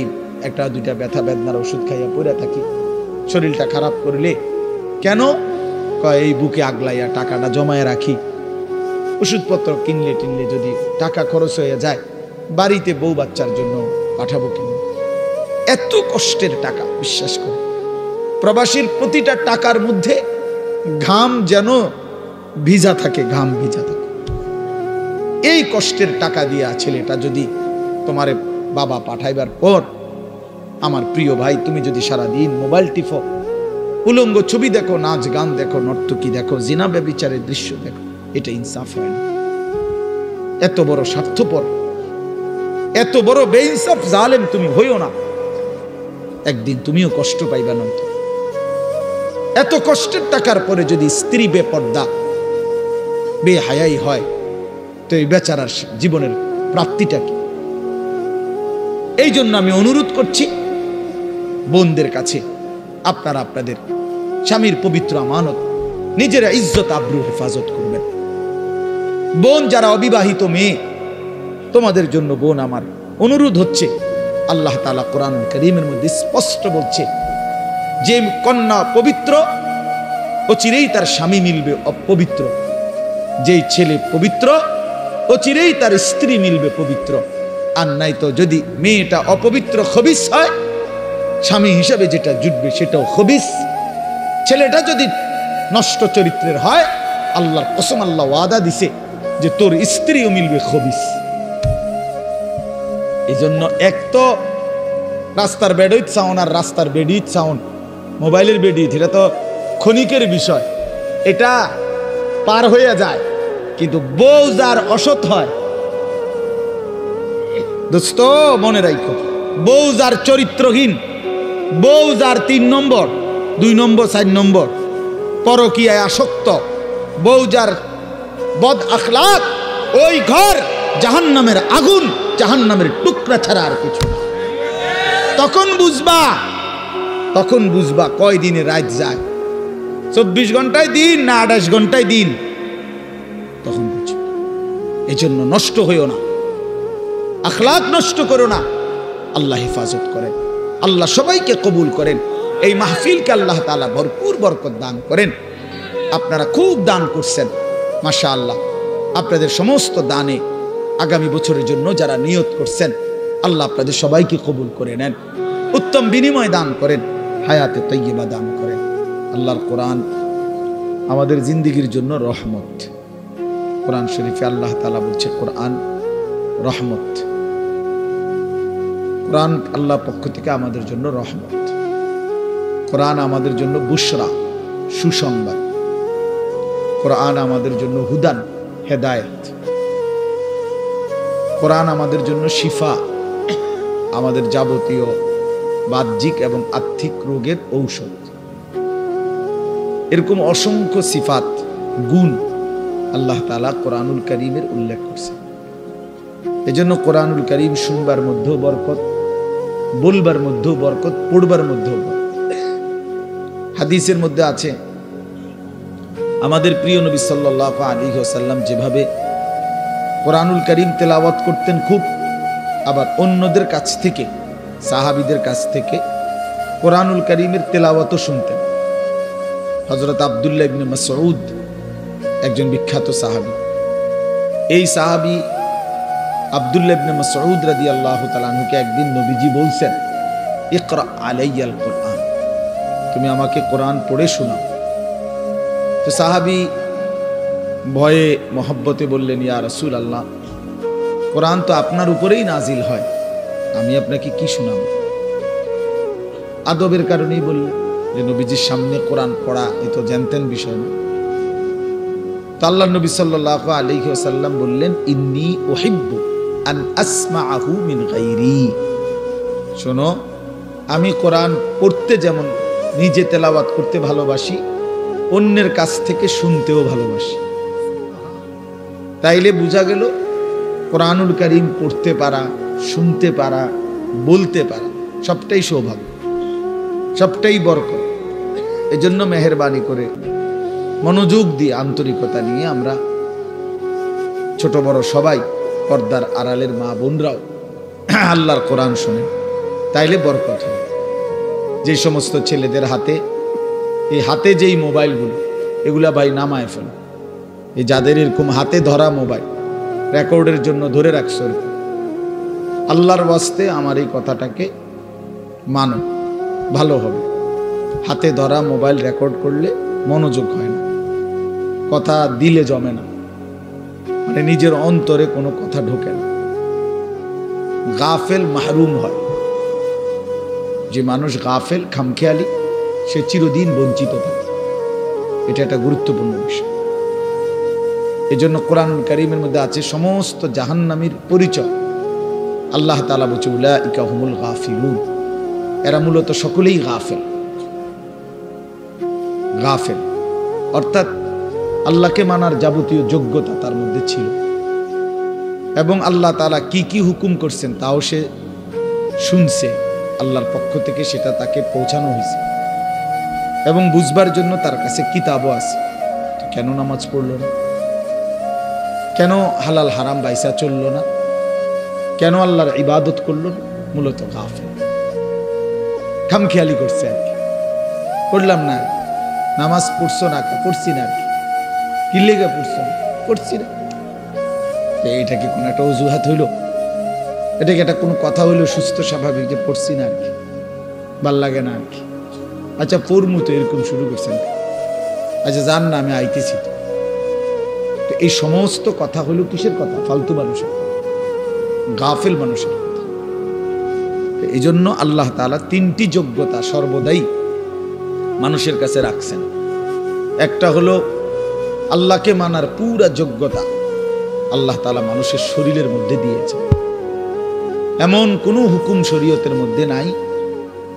একটা দুইটা ব্যথা বেদনার ওষুধ খাইয়া পড়ে থাকি, শরীরটা খারাপ করলে কেন, এই বুকে আগলাইয়া টাকাটা জমায় রাখি, ওষুধপত্র কিনলে টিনলে যদি টাকা খরচ হয়ে যায় বাড়িতে বউ বাচ্চার জন্য পাঠাবো কেন। এত কষ্টের টাকা, বিশ্বাস করে প্রবাসীর প্রতিটা টাকার মধ্যে ঘাম যেন ভিজা থাকে, ঘাম ভিজা থাকে। এই কষ্টের টাকা দিয়া ছেলেটা যদি তোমার বাবা পাঠাইবার পর, আমার প্রিয় ভাই তুমি যদি সারাদিন মোবাইল টিপো, উলঙ্গ ছবি দেখো, নাচ গান দেখো, নর্তকী দেখো, জিনা ব্যভিচারের দৃশ্য দেখো, এটা ইনসাফ হয় না। এত বড় স্বার্থপর, এত বড় বেইনসাফ জালেম তুমি হইও না, একদিন তুমিও কষ্ট পাইবা। নয়তো এত কষ্টের টাকার পরে যদি স্ত্রী বেপর্দা বেহায়াই হয় তো এই বেচারার জীবনের প্রাপ্তিটা কি? এই জন্য আমি অনুরোধ করছি বোনদের কাছে, আপনারা আপনাদের স্বামীর পবিত্র আমানত নিজেরা ইজ্জত আব্রু হেফাজত করবেন। বোন যারা অবিবাহিত মেয়ে, তোমাদের জন্য বোন আমার অনুরোধ হচ্ছে, আল্লাহ তাআলা কোরআনুল কারীমের মধ্যে স্পষ্ট বলছে যে কন্যা পবিত্র অচিরেই তার স্বামী মিলবে অপবিত্র, যেই ছেলে পবিত্র অচিরেই তার স্ত্রী মিলবে পবিত্র। আর নাই তো যদি মেয়েটা অপবিত্র খবিস হয়, স্বামী হিসাবে যেটা জুটবে সেটাও খবিস। ছেলেটা যদি নষ্ট চরিত্রের হয়, আল্লাহর কসম আল্লাহ ওয়াদা দিছে যে তোর স্ত্রীও মিলবে খবিস। এই জন্য এক তো রাস্তার বেডউইথ সাউন্ড আর রাস্তার বেডিউইথ সাউন্ড, মোবাইলের বেডিউইথ, এটা তো ক্ষণিকের বিষয়, এটা পার হয়ে যায়। কিন্তু বউ যার অসৎ হয়, দোস্ত মনে রাখো, বউ যার চরিত্রহীন, বউ যার 3 নম্বর 2 নম্বর 4 নম্বর পরকীয়ায় আসক্ত, বউ যার বদ আখলাক, ওই ঘর জাহান্নামের আগুন, জাহান্নামের টুকরা ছাড়া আর কিছু না। তখন বুঝবা কয় দিনে রাত যায়, 24 ঘন্টায় দিন না 28 ঘন্টায় দিন, তখন বুঝবা। এই জন্য নষ্ট হইও না, আখলাক নষ্ট করো না। আল্লাহ হেফাজত করেন, আল্লাহ সবাইকে কবুল করেন। এই মাহফিলকে আল্লাহ তাআলা ভরপুর বরকত দান করেন। আপনারা খুব দান করছেন, মাশাআল্লাহ। আপনাদের সমস্ত দানে আগামী বছরের জন্য যারা নিয়ত করছেন, আল্লাহ আপনাদের সবাইকে কবুল করে নেন, উত্তম বিনিময় দান করেন, হায়াতে তৈয়বা দান করেন। আল্লাহর কোরআন আমাদের জিন্দেগির জন্য রহমত। কোরআন শরীফে আল্লাহ তাআলা বলছে কোরআন রহমত। কোরআন আল্লাহর পক্ষ থেকে আমাদের জন্য রহমত। কোরআন আমাদের জন্য বুশরা, সুসংবাদ। কোরআন আমাদের জন্য হুদান, হেদায়েত। কোরআন আমাদের জন্য শিফা, আমাদের যাবতীয় বাহ্যিক এবং আত্মিক রোগের ঔষধ। এরকম অসংখ্য সিফাত, গুণ আল্লাহ তাআলা কোরআনুল কারীমের উল্লেখ করছে। এজন্য কোরআনুল কারীম শুনবার মধ্যেও বরকত, বলবার মধ্যেও বরকত, পড়বার মধ্যেও বরকত। হাদিসের মধ্যে আছে আমাদের প্রিয় নবী সাল্লাল্লাহু আলাইহি ওয়াসাল্লাম যেভাবে কোরআনুল কারীম তেলাওয়াত করতেন খুব, আবার অন্যদের কাছ থেকে, সাহাবীদের কাছ থেকে কোরআনুল কারীমের তেলাওয়াতও শুনতেন। হযরত আব্দুল্লাহ ইবনে মাসউদ একজন বিখ্যাত সাহাবী। এই সাহাবী আব্দুল্লাহ ইবনে মাসউদ রাদিয়াল্লাহু তাআলা আনহুকে একদিন নবীজি বলছেন, ইকরা আলাইয়াল কোরআন, তুমি আমাকে কোরআন পড়ে শোনাও। তো সাহাবী ভয়ে মহব্বতে বললেন, ইয়া রাসূল আল্লাহ, কোরআন তো আপনার উপরেই নাজিল হয়, আমি আপনাকে কি শোনাবো? আদবের কারণেই বললেন যে নবীজির সামনে কোরআন পড়া এ তো জানতেন বিষয় না। তো আল্লাহ নবী সাল্লাল্লাহু আলাইহি ওয়াসাল্লাম বললেন, ইন্নী উহিব্বু আন আসমাআহু মিন গায়রি। শোনো, আমি কোরআন পড়তে যেমন নিজে তেলাওয়াত করতে ভালোবাসি, অন্যের কাছ থেকে শুনতেও ভালোবাসি। তাইলে বোঝা গেল কোরআনুল কারীম পড়তে পারা, শুনতে পারা, বলতে পারা সবটাই সৌভাগ্য, সবটাই বরকত। এজন্য মেহেরবানি করে মনোযোগ দিয়ে আন্তরিকতা নিয়ে আমরা ছোট বড় সবাই, পর্দার আড়ালের মা বোনরাও আল্লাহর কোরআন শোনেন, তাইলে বরকত হয়। যে সমস্ত ছেলেদের হাতে এই হাতে যেই মোবাইলগুলো, এগুলা ভাই নামায় ফেল। এই যাদের এরকম হাতে ধরা মোবাইল রেকর্ডের জন্য ধরে রাখছো, আল্লাহর ওয়াস্তে আমার এই কথাটাকে মানো, ভালো হবে। হাতে ধরা মোবাইল রেকর্ড করলে মনোযোগ হয় না, কথা দিলে জমে না, মানে নিজের অন্তরে কোনো কথা ঢোকে না, গাফেল মাহরুম হয়। যে মানুষ গাফেল, খামখেয়ালি, সে চিরদিন বঞ্চিত থাকে। এটা একটা গুরুত্বপূর্ণ বিষয়। এজন্য কোরআনুল কারীমের মধ্যে আছে সমস্ত জাহান্নামীর পরিচয়। আল্লাহ তাআলা বলছে, উলাইকা হুমুল গাফিলুন, এরা মূলত সকলেই গাফেল। গাফেল অর্থাৎ আল্লাহকে মানার যাবতীয় যোগ্যতা তার মধ্যে ছিল, এবং আল্লাহ তাআলা কি কি হুকুম করছেন তাও সে শুনছে, আল্লাহর পক্ষ থেকে সেটা তাকে পৌঁছানো হয়েছে, এবং বুঝবার জন্য তার কাছে কিতাবও আছে। কেন নামাজ পড়লো না? কেন হালাল হারাম বাইসা চললো না? কেন আল্লাহর ইবাদত করলো না? মূলত গাফেল, খামখেয়ালি করছে আর কি। পড়লাম না, নামাজ পড়ছো না, পড়ছি না আর কি লেগে পড়ছো না, পড়ছি না। এইটা কি কোনো একটা অজুহাত হইল? এটা কি একটা কোনো কথা হইলো সুস্থ স্বাভাবিক যে পড়ছি না আর কি, ভাল লাগে না আর কি? আচ্ছা পড়মু তো, এরকম শুরু করছেন। আচ্ছা যান না, আমি আইতেছি। তো এই সমস্ত কথা হলো কিসের কথা? ফালতু মানুষের কথা, গাফেল মানুষের কথা। এই জন্য আল্লাহ তাআলা তিনটি যোগ্যতা সর্বদাই মানুষের কাছে রাখছেন। একটা হলো আল্লাহকে মানার পুরা যোগ্যতা আল্লাহ তাআলা মানুষের শরীরের মধ্যে দিয়েছেন। এমন কোনো হুকুম শরীয়তের মধ্যে নাই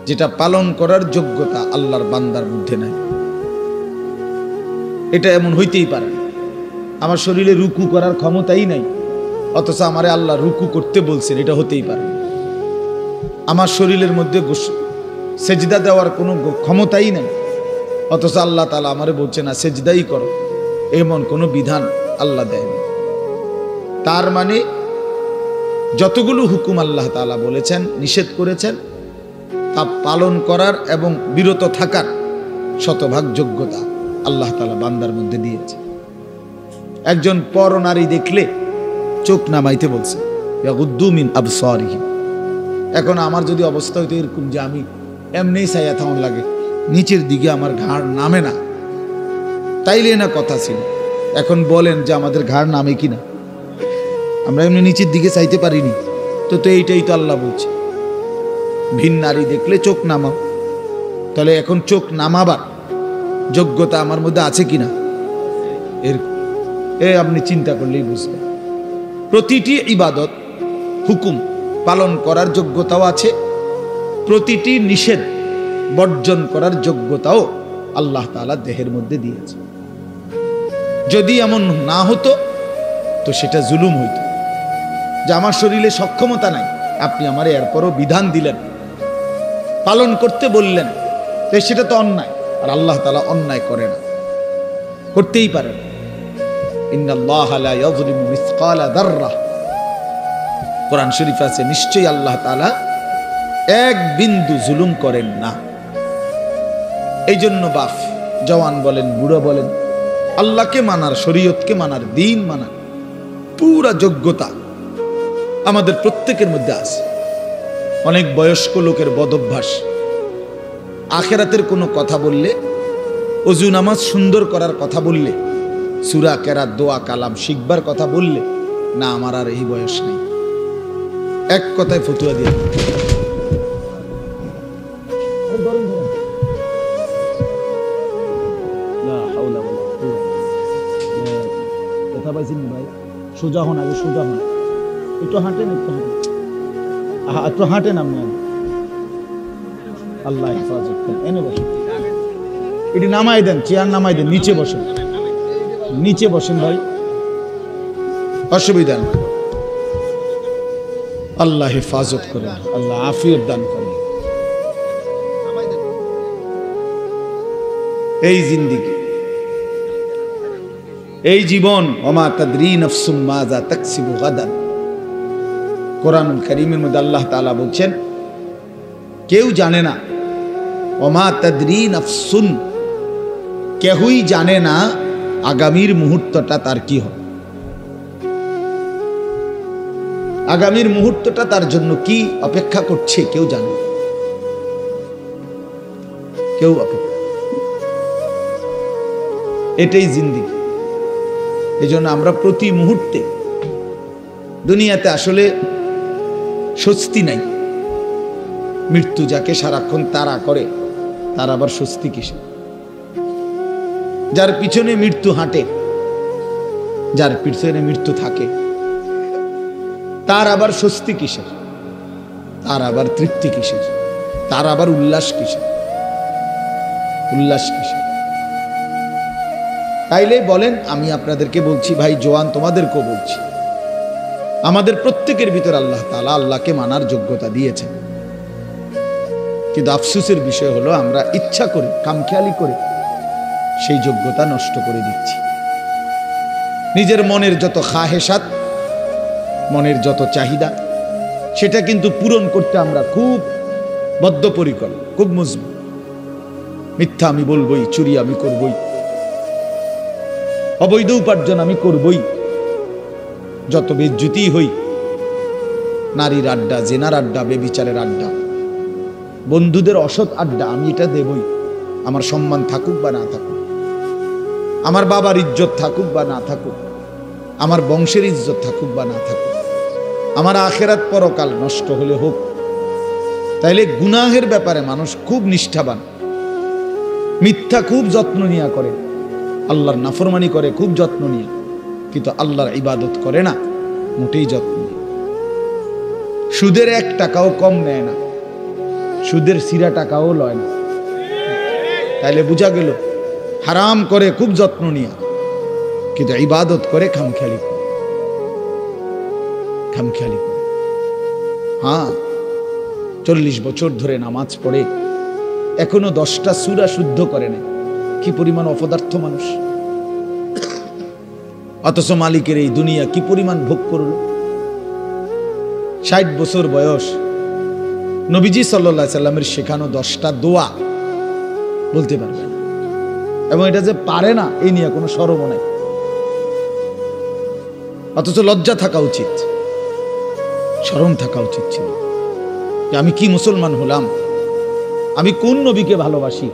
যেটা পালন করার যোগ্যতা আল্লাহর বান্দার মধ্যে নাই। এটা এমন হইতেই পারে না। আমার শরীরে রুকু করার ক্ষমতাই নাই, অথচ আমারে আল্লাহ রুকু করতে বলছেন, এটা হতেই পারে না। আমার শরীরের মধ্যে সেজদা দেওয়ার কোনো ক্ষমতাই নাই, অথচ আল্লাহ তাআলা আমারে বলছে না সেজদাই করো, এমন কোনো বিধান আল্লাহ দেয়নি। তার মানে যতগুলো হুকুম আল্লাহ তাআলা বলেছেন, নিষেধ করেছেন, তা পালন করার এবং বিরত থাকার শতভাগ যোগ্যতা আল্লাহ তাআলা বান্দার মধ্যে দিয়েছে। একজন পরনারী দেখলে চোখ নামাইতে বলছে, ইয়াগুদ্দু মিন আবসারিহিম। এখন আমার যদি অবস্থা হইতো এরকম যে আমি এমনিই ছায়া থাউন লাগে, নিচের দিকে আমার ঘাড় নামে না, তাইলে না কথা ছিল। এখন বলেন যে আমাদের ঘাড় নামে কিনা? আমরা এমনি নিচের দিকে চাইতে পারিনি তো। তো এইটাই তো আল্লাহ বলছে, ভিন নারী দেখলে চোখ নামাও। তাহলে এখন চোখ নামাবার যোগ্যতা আমার মধ্যে আছে কিনা? আপনি চিন্তা করলেই বুঝবেন। প্রতিটি ইবাদত হুকুম পালন করার যোগ্যতাও আছে, প্রতিটি নিষেধ বর্জন করার যোগ্যতাও আল্লাহ তাআলা দেহের মধ্যে দিয়েছে। যদি এমন না হতো তো সেটা জুলুম হইত, যে আমার শরীরে সক্ষমতা নাই, আপনি আমার এরপরও বিধান দিলেন, পালন করতে বললেন, তো সেটা তো অন্যায়। আর আল্লাহ তাআলা অন্যায় করে না, করতেই পারে না। ইন্নাল্লাহা লা ইয়াযলিমু মিসকালা যাররাহ, কোরআন শরীফ আছে, নিশ্চয়ই আল্লাহ তাআলা এক বিন্দু জুলুম করেন না। এই জন্য বাপ জওয়ান বলেন, বুড়ো বলেন, আল্লাহকে মানার, শরীয়তকে মানার, দ্বীন মানার পুরা যোগ্যতা আমাদের প্রত্যেকের মধ্যে আছে। অনেক বয়স্ক লোকের বদভ্যাস, আখেরাতের কোনো কথা বললে অজু নামাজ সুন্দর করার কথা বললে, সূরা কেরাত দোয়া কালাম শিখবার কথা বললে, না আমার আর এই বয়স নেই, এক কথায় ফতুয়া দিয়ে কথা পাইছেন ভাই। সোজা হন, আগে সোজা হন, একটু হাঁটেন, একটু হাঁটেন, একটু হাঁটেন আপনি। আল্লাহ হেফাজত করেন। এনে বসেন, এটি নামাই দেন, চেয়ার নামাই দেন, নিচে বসেন, নিচে বসেন ভাই, অসুবিধা নেই। আল্লাহ হেফাজত করেন, আল্লাহ আফিয়ত দান করেন। এই জিন্দেগি, এই জীবন, ওমা তাদরি নাফসুম মাযা তাকসিবু গাদান। কোরআনুল কারীমের মধ্যে আল্লাহ তাআলা বলছেন, কেউ জানে না, ওমা তাদরি নাফসুন, কেউই জানে না আগামীর মুহূর্তটা তার কি হবে, আগামীর মুহূর্তটা তার জন্য কি অপেক্ষা করছে কেউ জানে না, কেউ অপেক্ষা। এটাই জিন্দেগি। এই জন্য আমরা প্রতি মুহূর্তে, দুনিয়াতে আসলে স্বস্তি নাই। মৃত্যু যাকে সারাক্ষণ তাড়া করে, তার আবার স্বস্তি কিসে? যার পিছনে মৃত্যু হাঁটে, যার পিছনে মৃত্যু থাকে, তার আবার স্বস্তি কিসের? তার আবার তৃপ্তি কিসের? তার আবার উল্লাস কিসের? উল্লাস কিসের? তাইলে বলেন, আমি আপনাদেরকে বলছি ভাই জোয়ান, তোমাদেরকেও বলছি, আমাদের প্রত্যেকের ভিতর আল্লাহ তাআলা আল্লাহকে মানার যোগ্যতা দিয়েছেন, কিন্তু আফসোসের বিষয় হলো আমরা ইচ্ছা করে, কামখেয়ালি করে সেই যোগ্যতা নষ্ট করে দিচ্ছি। নিজের মনের যত খাহেসাত, মনের যত চাহিদা, সেটা কিন্তু পূরণ করতে আমরা খুব বদ্ধপরিকর, খুব মজবুত। মিথ্যা আমি বলবই, চুরি আমি করবই, অবৈধ উপার্জন আমি করবই, যত বেজ্জুতি হই, নারীর আড্ডা, জেনার আড্ডা, বেবিচারের আড্ডা, বন্ধুদের অসৎ আড্ডা, আমি এটা দেবই। আমার সম্মান থাকুক বা না থাকুক, আমার বাবার ইজ্জত থাকুক বা না থাকুক, আমার বংশের ইজ্জত থাকুক বা না থাকুক, আমার আখেরাত পরকাল নষ্ট হলে হোক। তাইলে গুনাহের ব্যাপারে মানুষ খুব নিষ্ঠাবান, মিথ্যা খুব যত্ন নিয়ে করে, আল্লাহর নাফরমানি করে খুব যত্ন নিয়ে, কিন্তু আল্লাহর ইবাদত করে না মোটেই যত্ন নিয়ে। সুদের 1 টাকাও কম নেয় না, সুদের সিরা টাকাও লয় না। তাইলে বোঝা গেল, হারাম করে খুব যত্ন নিয়ে, কিন্তু ইবাদত করে খামখেয়ালি করে, খামখেয়ালি করে। হ্যাঁ, 40 বছর ধরে নামাজ পড়ে এখনো 10টা সূরা শুদ্ধ করে না। কি পরিমাণ অপদার্থ মানুষ! অথচ মালিকের এই দুনিয়া কি পরিমাণ ভোগ করল। 60 বছর বয়স, নবীজি সাল্লাল্লাহু আলাইহি সাল্লামের শেখানো 10টা দোয়া বলতে পারবে না, এবং এটা যে পারে না এই নিয়ে কোনো শরমও নাই। অথচ লজ্জা থাকা উচিত, শরম থাকা উচিত ছিল যে আমি কি মুসলমান হলাম, আমি কোন নবীকে ভালোবাসি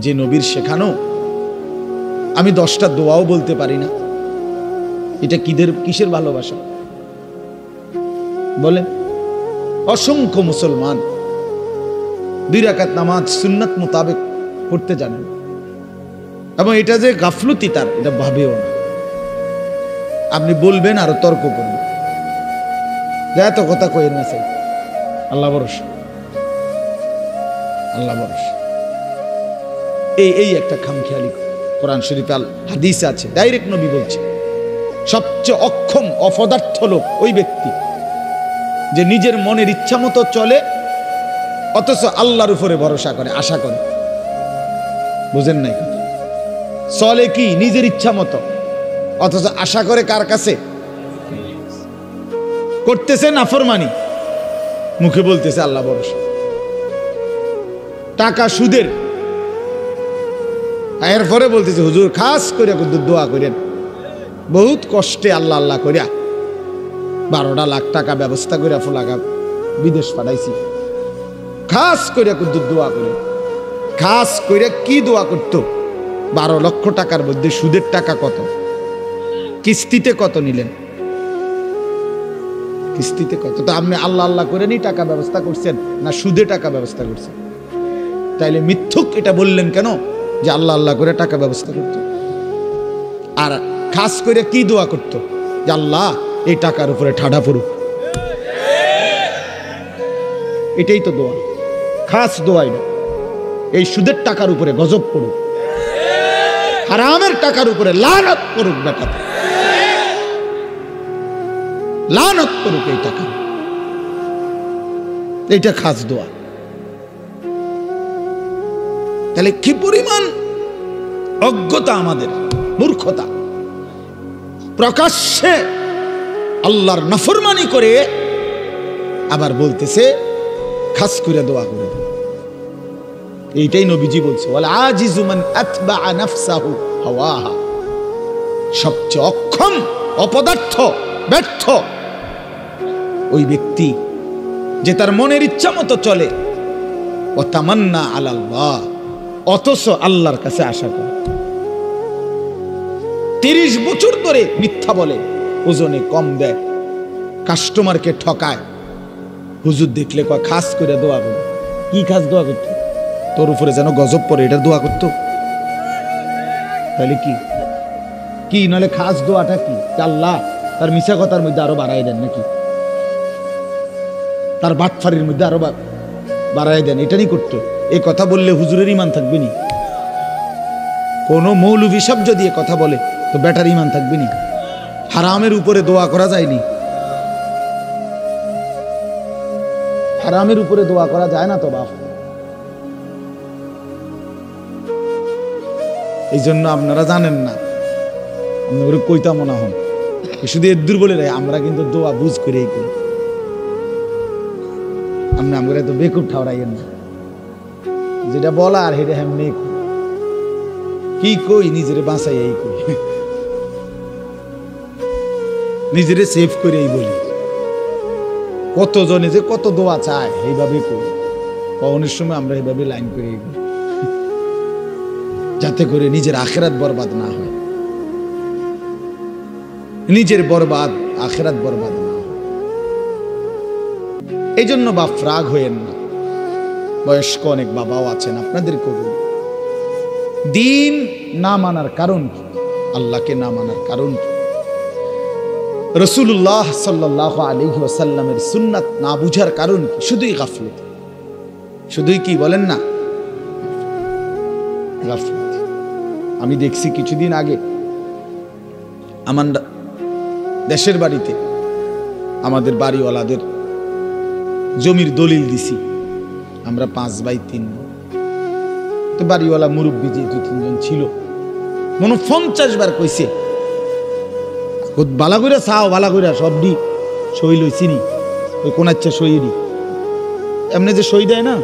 যে নবীর শেখানো আমি 10টা দোয়াও বলতে পারি না। এটা কিসের ভালোবাসা বলেন? অসংখ্য মুসলমান 2 রাকাত নামাজ সুন্নাত মোতাবেক পড়তে জানেন, এবং এটা যে গাফলতি তার, এটা ভাবেও না। আপনি বলবেন আরো তর্ক করবেন, এত কথা কইেন না চাই। আল্লাহ ভরসা, আল্লাহ ভরসা। এই একটা খামখেয়ালি। কোরআন শরীফে হাদিস আছে, ডাইরেক্ট নবী বলছে, সবচেয়ে অক্ষম অপদার্থ লোক ওই ব্যক্তি যে নিজের মনের ইচ্ছা মতো চলে, অথচ আল্লাহর উপরে ভরসা করে, আশা করে। বুঝেন নাই? চলে কি নিজের ইচ্ছা মতো, অথচ আশা করে কার কাছে? করতেছে নাফরমানি, মুখে বলতেছে আল্লাহ ভরসা। টাকা সুদের, এরপরে বলতেছে হুজুর খাস করে দোয়া করেন, বহুত কষ্টে আল্লাহ আল্লাহ করিয়া 12টা লাখ টাকা ব্যবস্থা করে ফোলাকা বিদেশ পাঠাইছি, খাস করে দোয়া করে। খাস করে কি দোয়া করত? 12 লক্ষ টাকার মধ্যে সুদের টাকা কত, কিস্তিতে কত নিলেন? কিস্তিতে কত? তো আপনি আল্লাহ আল্লাহ করে নি টাকা ব্যবস্থা করছেন না সুদে টাকা ব্যবস্থা করছেন? তাইলে মিথ্যুক এটা বললেন কেন যে আল্লাহ আল্লাহ করে টাকা ব্যবস্থা করত? আর খাস করে কি দোয়া করত? যে আল্লাহ এই টাকার উপরে ঠাডা পড়ুক। এটাই তো দোয়া, খাস দোয়াই না। এই সুদের টাকার উপরে গজব পড়ুক, হারামের টাকার উপরে লানত করুক, বেটা লানত করুক এই টাকা। এইটা খাস দোয়া। তাহলে কি পরিমাণ অজ্ঞতা আমাদের, মূর্খতা! প্রকাশ্যে আল্লাহর নাফরমানি করে আবার বলতেছে খাস করে দোয়া করে। এইটাই নবীজি বলছে, ওয়াল আজিজু মান আতবা নাফসাহু হাওয়াহা। সবচেয়ে অক্ষম, অপদার্থ, ব্যর্থ ওই ব্যক্তি যে তার মনের ইচ্ছা মতো চলে। ও তামান্না আলাল্লাহ, অথচ আল্লাহর কাছে আশা করে। 30 বছর ধরে মিথ্যা বলে, ওজনে কম দেয়, কাস্টমারকে ঠকায়। হুজুর দেখলে কয় খাস করে দোয়া করো। কি খাস দোয়া করতো? তোর উপরে যেন গজব পড়ে, এটার দোয়া করতো। তাহলে কি কি নাহলে খাস দোয়াটা কি? আল্লাহ তার মিশা কথার মধ্যে আরো বাড়াই দেন নাকি? তার বাটফারির মধ্যে আরো বাড়াই দেন, এটা নিয়ে করতো। এই কথা বললে হুজুরের ইমান থাকবে নি? কোন মৌলভী সব যদি এ কথা বলে তো বেটার ইমান থাকবে নি? হারামের উপরে দোয়া করা যায়নি? হারামের উপরে দোয়া করা যায় না তো বাপ। এই জন্য আপনারা জানেন না, আপনার কইতা মনে হন শুধু এদুর বলে রে, আমরা কিন্তু দোয়া বুঝ করেই করি। আপনি আমরা তো বেকুব ঠাওরাইয়েন না, যেটা বলা আর হেটা হেমনি কি কই, নিজেরে বাঁচাই এই কই, নিজেরে সেভ করে এই বলি। কতজনে যে কত দোয়া চায় এইভাবে করি, কখনের সময় আমরা এইভাবে লাইন করে এই করি, যাতে করে নিজের আখেরাত বরবাদ না হয়, নিজের বরবাদ আখেরাত বরবাদ না হয়। এই জন্য বাপ রাগ হয়েন না। বয়স্ক অনেক বাবাও আছেন, আপনাদের কবুল। দিন না মানার কারণ কি? আল্লাহকে না মানার কারণ কি? রাসূলুল্লাহ সাল্লাল্লাহু আলাইহি ওয়াসাল্লামের সুন্নাত না বুঝার কারণ কি? শুধুই গাফলত। শুধুই কি বলেন না? গাফলত। আমি দেখছি কিছুদিন আগে আমার দেশের বাড়িতে আমাদের বাড়িওয়ালাদের জমির দলিল দিছি, আমরা 5 ভাই 3 বোন। তো বাড়িওয়ালা মুরব্বী যে 2-3 জন ছিল, মনে 50 বার কইছে বালা কইরা চাও, বালা কইরা সবডি সই লইছি নি, ওই কোন আচ্ছা সই দি এমনি যে সই দেয় না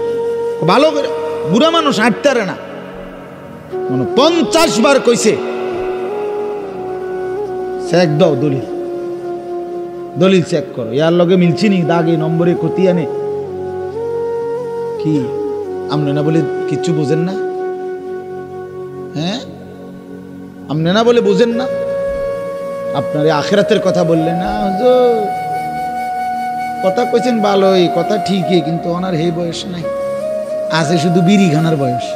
ভালো করে, বুড়া মানুষ হাঁটতে পারে না, মনে 50 বার কইছে চেক দাও, দলিল দলিল চেক করো, ইয়ার লগে মিলছি নি, দাগে নম্বরে ক্ষতি আনে কি? আপনি না বলে কিচ্ছু বোঝেন না? হ্যাঁ, আপনি না বলে বোঝেন না? আপনার আখিরাতের কথা বললেন না, হুজুর কথা কইছেন ভালোই, কথা ঠিকই, কিন্তু ওনার এই বয়স নাই, আছে শুধু বিড়ি খানার বয়স।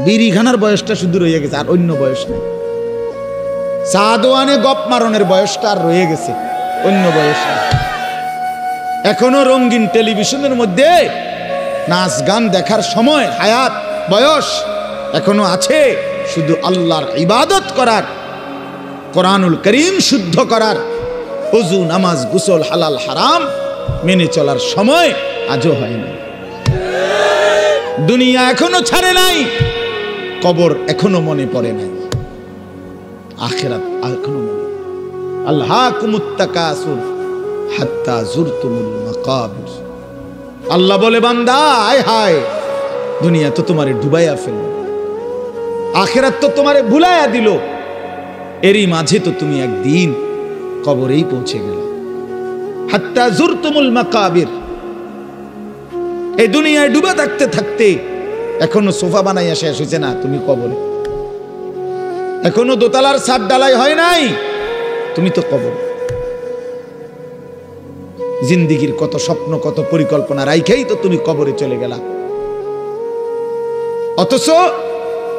বিড়ি খানার বয়সটা শুধু রয়ে গেছে, আর অন্য বয়স নেই। চা দোয়ানে গপ মারনের বয়সটা আর রয়ে গেছে, অন্য বয়স নেই। এখনো রঙিন টেলিভিশনের মধ্যে নাচ গান দেখার সময়, হায়াত, বয়স এখনো আছে, শুধু আল্লাহর ইবাদত করার, কোরআনুল করিম শুদ্ধ করার, ওযু নামাজ গোসল হালাল হারাম মেনে চলার সময় আজও হয় না। দুনিয়া এখনো ছাড়ে নাই, কবর এখনো মনে পড়ে নাই, আখিরাত এখনো মনে। আল্লাহকুমুত তাকাসুর হাত্তা যুরতুমুল মাকাবির। আল্লাহ বলে, বান্দা আয় হায়, দুনিয়া তো তোমারে ডুবাইয়া ফেলল, আখিরাত তো তোমারে ভুলাইয়া দিল, এরই মাঝে তো তুমি একদিন কবরেই পৌঁছে গেলে। হাত্তা যুরতুমুল মাকাবির, এই দুনিয়ায় ডুবে থাকতে থাকতে এখনো সোফা বানাইয়া শেষ হয়েছে না, তুমি কবরে। এখনো দোতলার ছাদ ঢালাই হয় নাই, তুমি তো কবরে। জিন্দিগির কত স্বপ্ন, কত পরিকল্পনা রাইখেই তো তুমি কবরে চলে গেলা। অথচ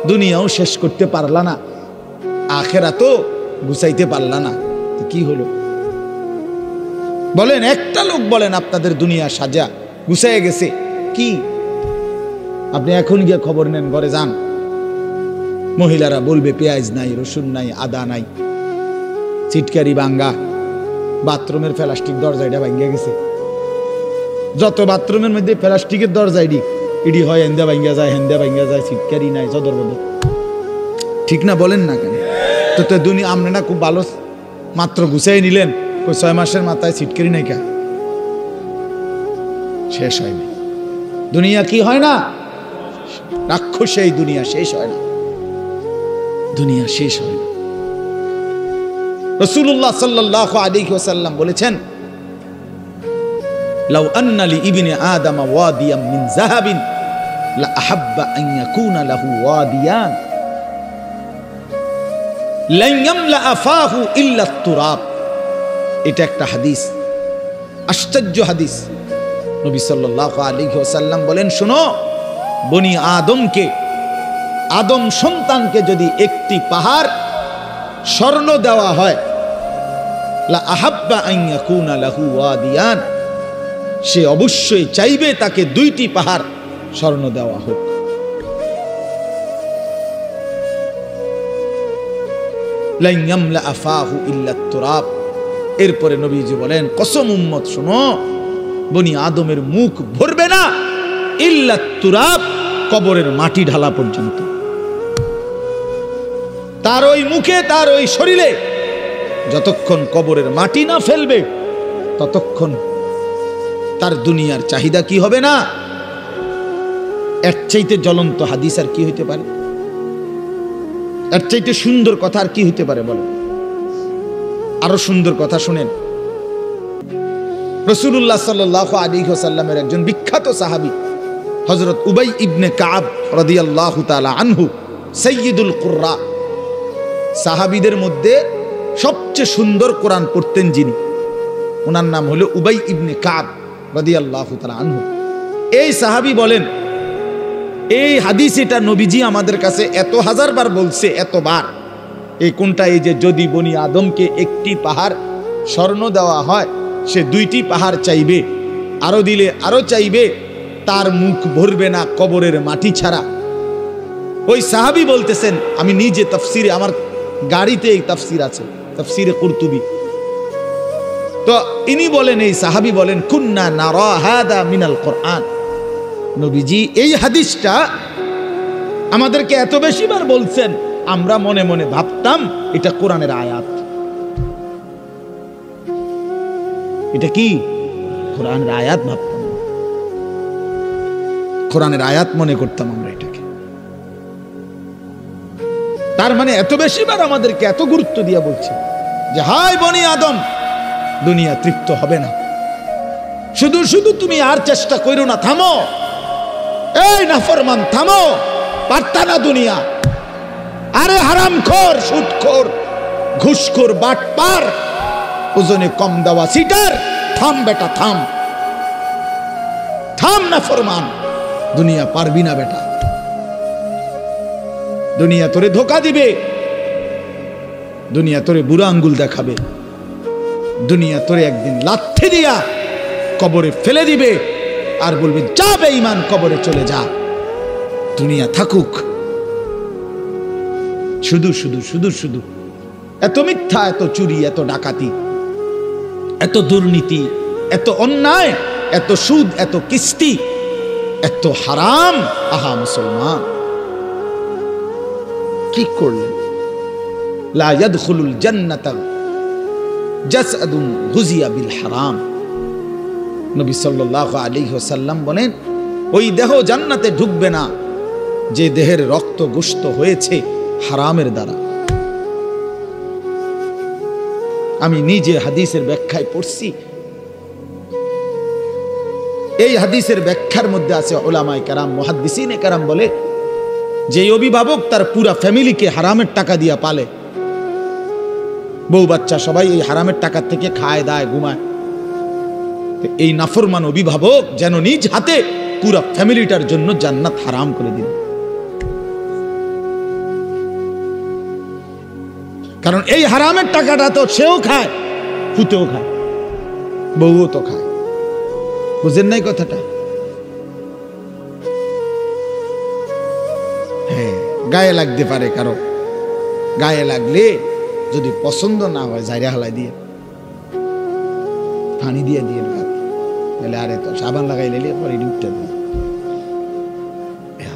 দুনিয়াও শেষ করতে পারলা না, আখেরাতও গুছাইতে পারলা না, কি হলো বলেন? একটা লোক বলেন আপনাদের দুনিয়া সাজা গুছাইয়া গেছে কি? আপনি এখন গিয়ে খবর নেন, ঘরে যান, মহিলারা বলবে পেঁয়াজ নাই, রসুন নাই, আদা নাই, চিটকারি ভাঙ্গা, বাথরুমের প্লাস্টিক দরজাটা ভাঙ্গা গেছে। যত বাথরুমের মধ্যে প্লাস্টিকের দরজা ইডি হয়, হেন্দা ভাঙ্গা যায়, হেন্দা ভাঙ্গা যায়, চিটকারি নাই, সদর বদর, ঠিক না বলেন না কেন? তো দুনিয়া আপনি না খুব ভালো মাত্র গুছাই নিলেন, ওই 6 মাসের মাথায় চিটকারি নাই কা, শেষ হয়নি দুনিয়া। কি হয় না? রাক্ষসে এই দুনিয়া শেষ হয় না, দুনিয়া শেষ হয় না। রাসূলুল্লাহ সাল্লাল্লাহু আলাইহি ওয়াসাল্লাম বলেছেন, লাউ আন্না লি ইবনে আদম ওয়াদিয়াম মিন যাহাবিন লা আহাব্বা আন ইয়াকুনা লাহু ওয়াদিয়ান লা ইয়ামলা আফাহু ইল্লা তুরাব। এটা একটা হাদিস, আশ্চর্য হাদিস। নবী সাল্লাল্লাহু আলাইহি ওয়াসাল্লাম বলেন, শোনো, বনি আদমকে, আদম সন্তানকে যদি একটি পাহাড় স্বর্ণ দেওয়া হয়, লা আহাব্বা আন ইয়াকুনা লাহু ওয়াদিয়ান, সে অবশ্যই চাইবে তাকে 2টি পাহাড় স্বর্ণ দেওয়া হোক। লা ইয়ামলা আফাহু ইল্লা তুরাব। এরপরে নবীজি বলেন, কসম উম্মত শোনো, বনি আদমের মুখ ভরবে না ইল্লা তুরাব, কবরের মাটি ঢালা পর্যন্ত। তার ওই মুখে, তার ওই শরীরে যতক্ষণ কবরের মাটি না ফেলবে ততক্ষণ তার দুনিয়ার চাহিদা কি হবে না। এর চাইতে জ্বলন্ত হাদিস আর কি হইতে পারে? এর চাইতে সুন্দর কথা আর কি হইতে পারে বলেন? আরো সুন্দর কথা শুনেন। রাসূলুল্লাহ সাল্লাল্লাহু আলাইহি ওয়াসাল্লামের একজন বিখ্যাত সাহাবী হযরত উবাই ইবনে কাব রাদিয়াল্লাহু তাআলা আনহু, সাইয়্যিদুল কুররা, সাহাবীদের মধ্যে সবচেয়ে সুন্দর কোরআন পড়তেন যিনি, ওনার নাম হলো উবাই ইবনে কাব রাদিয়াল্লাহু তাআলা আনহু। এই সাহাবী বলেন, এই হাদিস এটা নবীজি আমাদের কাছে এত হাজারবার বলছে, এতবার। এই কোনটা? এই যে যদি বনি আদমকে একটি পাহাড় স্বর্ণ দেওয়া হয়, সে 2টি পাহাড় চাইবে, আরো দিলে আরো চাইবে, তার মুখ ভরবে না কবরের মাটি ছাড়া। ওই সাহাবী বলতেছেন, আমি নিজে তাফসিরে, আমার গাড়িতে এই তাফসির আছে, তাফসিরে কুরতুবী। তো ইনি বলেন, এই সাহাবী বলেন, কুন্না নারা হাদা মিনাল কোরআন। নবীজি এই হাদিসটা আমাদেরকে এত বেশিবার বলছেন, আমরা মনে মনে ভাবতাম এটা কোরআনের আয়াত। এটা কি? কোরআনের আয়াত ভাবতাম, কোরআনের আয়াত মনে করতাম আমরা এটাকে। তার মানে এত বেশিবার আমাদেরকে এত গুরুত্ব দিয়ে বলছে যে হায় বনি আদম, দুনিয়া তৃপ্ত হবে না, শুধু শুধু তুমি আর চেষ্টা করো না, থামো, এই নাফরমান থামো, পারতা না দুনিয়া। আরে হারামখোর, সুদখোর, ঘুষখোর, বাটপার, ওজনে কম দেওয়া সিটার, থাম বেটা থাম, থাম নাফরমান, দুনিয়া পারবি না বেটা। দুনিয়া তোরে ধোকা দিবে, দুনিয়া তোরে বুড়া আঙ্গুল দেখাবে, দুনিয়া তোরে একদিন লাথি দিয়া কবরে ফেলে দিবে আর বলবে যা বেঈমান, কবরে চলে যা, দুনিয়া থাকুক। শুধু শুধু শুধু শুধু এত মিথ্যা, এত চুরি, এত ডাকাতি, এত দুর্নীতি, এত অন্যায়, এত সুদ, এত কিস্তি, এত হারাম। আহা মুসলমান, কি করলেন? লা ইয়াদখুলুল জান্নাতা জাসাদুন গুজিয়া বিল হারাম। নবী সাল্লাল্লাহু আলাইহি ওয়াসাল্লাম বলেন, ওই দেহ জান্নাতে ঢুকবে না যে দেহের রক্ত গোশত হয়েছে হারামের দ্বারা। আমি নিজে হাদিসের ব্যাখ্যায় পড়ছি, এই হাদিসের ব্যাখ্যার মধ্যে আছে উলামায়ে কেরাম, মুহাদ্দিসিনে কেরাম বলে যে অভিভাবক তার পুরা ফ্যামিলিকে হারামের টাকা দিয়ে পালে, বউ বাচ্চা সবাই এই হারামের টাকা থেকে খায় দায় ঘুমায়, এই নাফরমান অভিভাবক যেন নিজ হাতে পুরা ফ্যামিলিটার জন্য জান্নাত হারাম করে দিল। কারণ এই হারামের টাকাটা তো সেও খায়, পুতেও খায়, বউও তো খায়। বুঝেন নাই কথাটা? হ্যাঁ, গায়ে লাগতে পারে কারো, গায়ে লাগলে যদি পছন্দ না হয় জায়গা হালাই দিয়ে পানি দিয়ে দিয়ে তাহলে আরে তো সাবান লাগাই লেলে পরে উঠতে দেয়।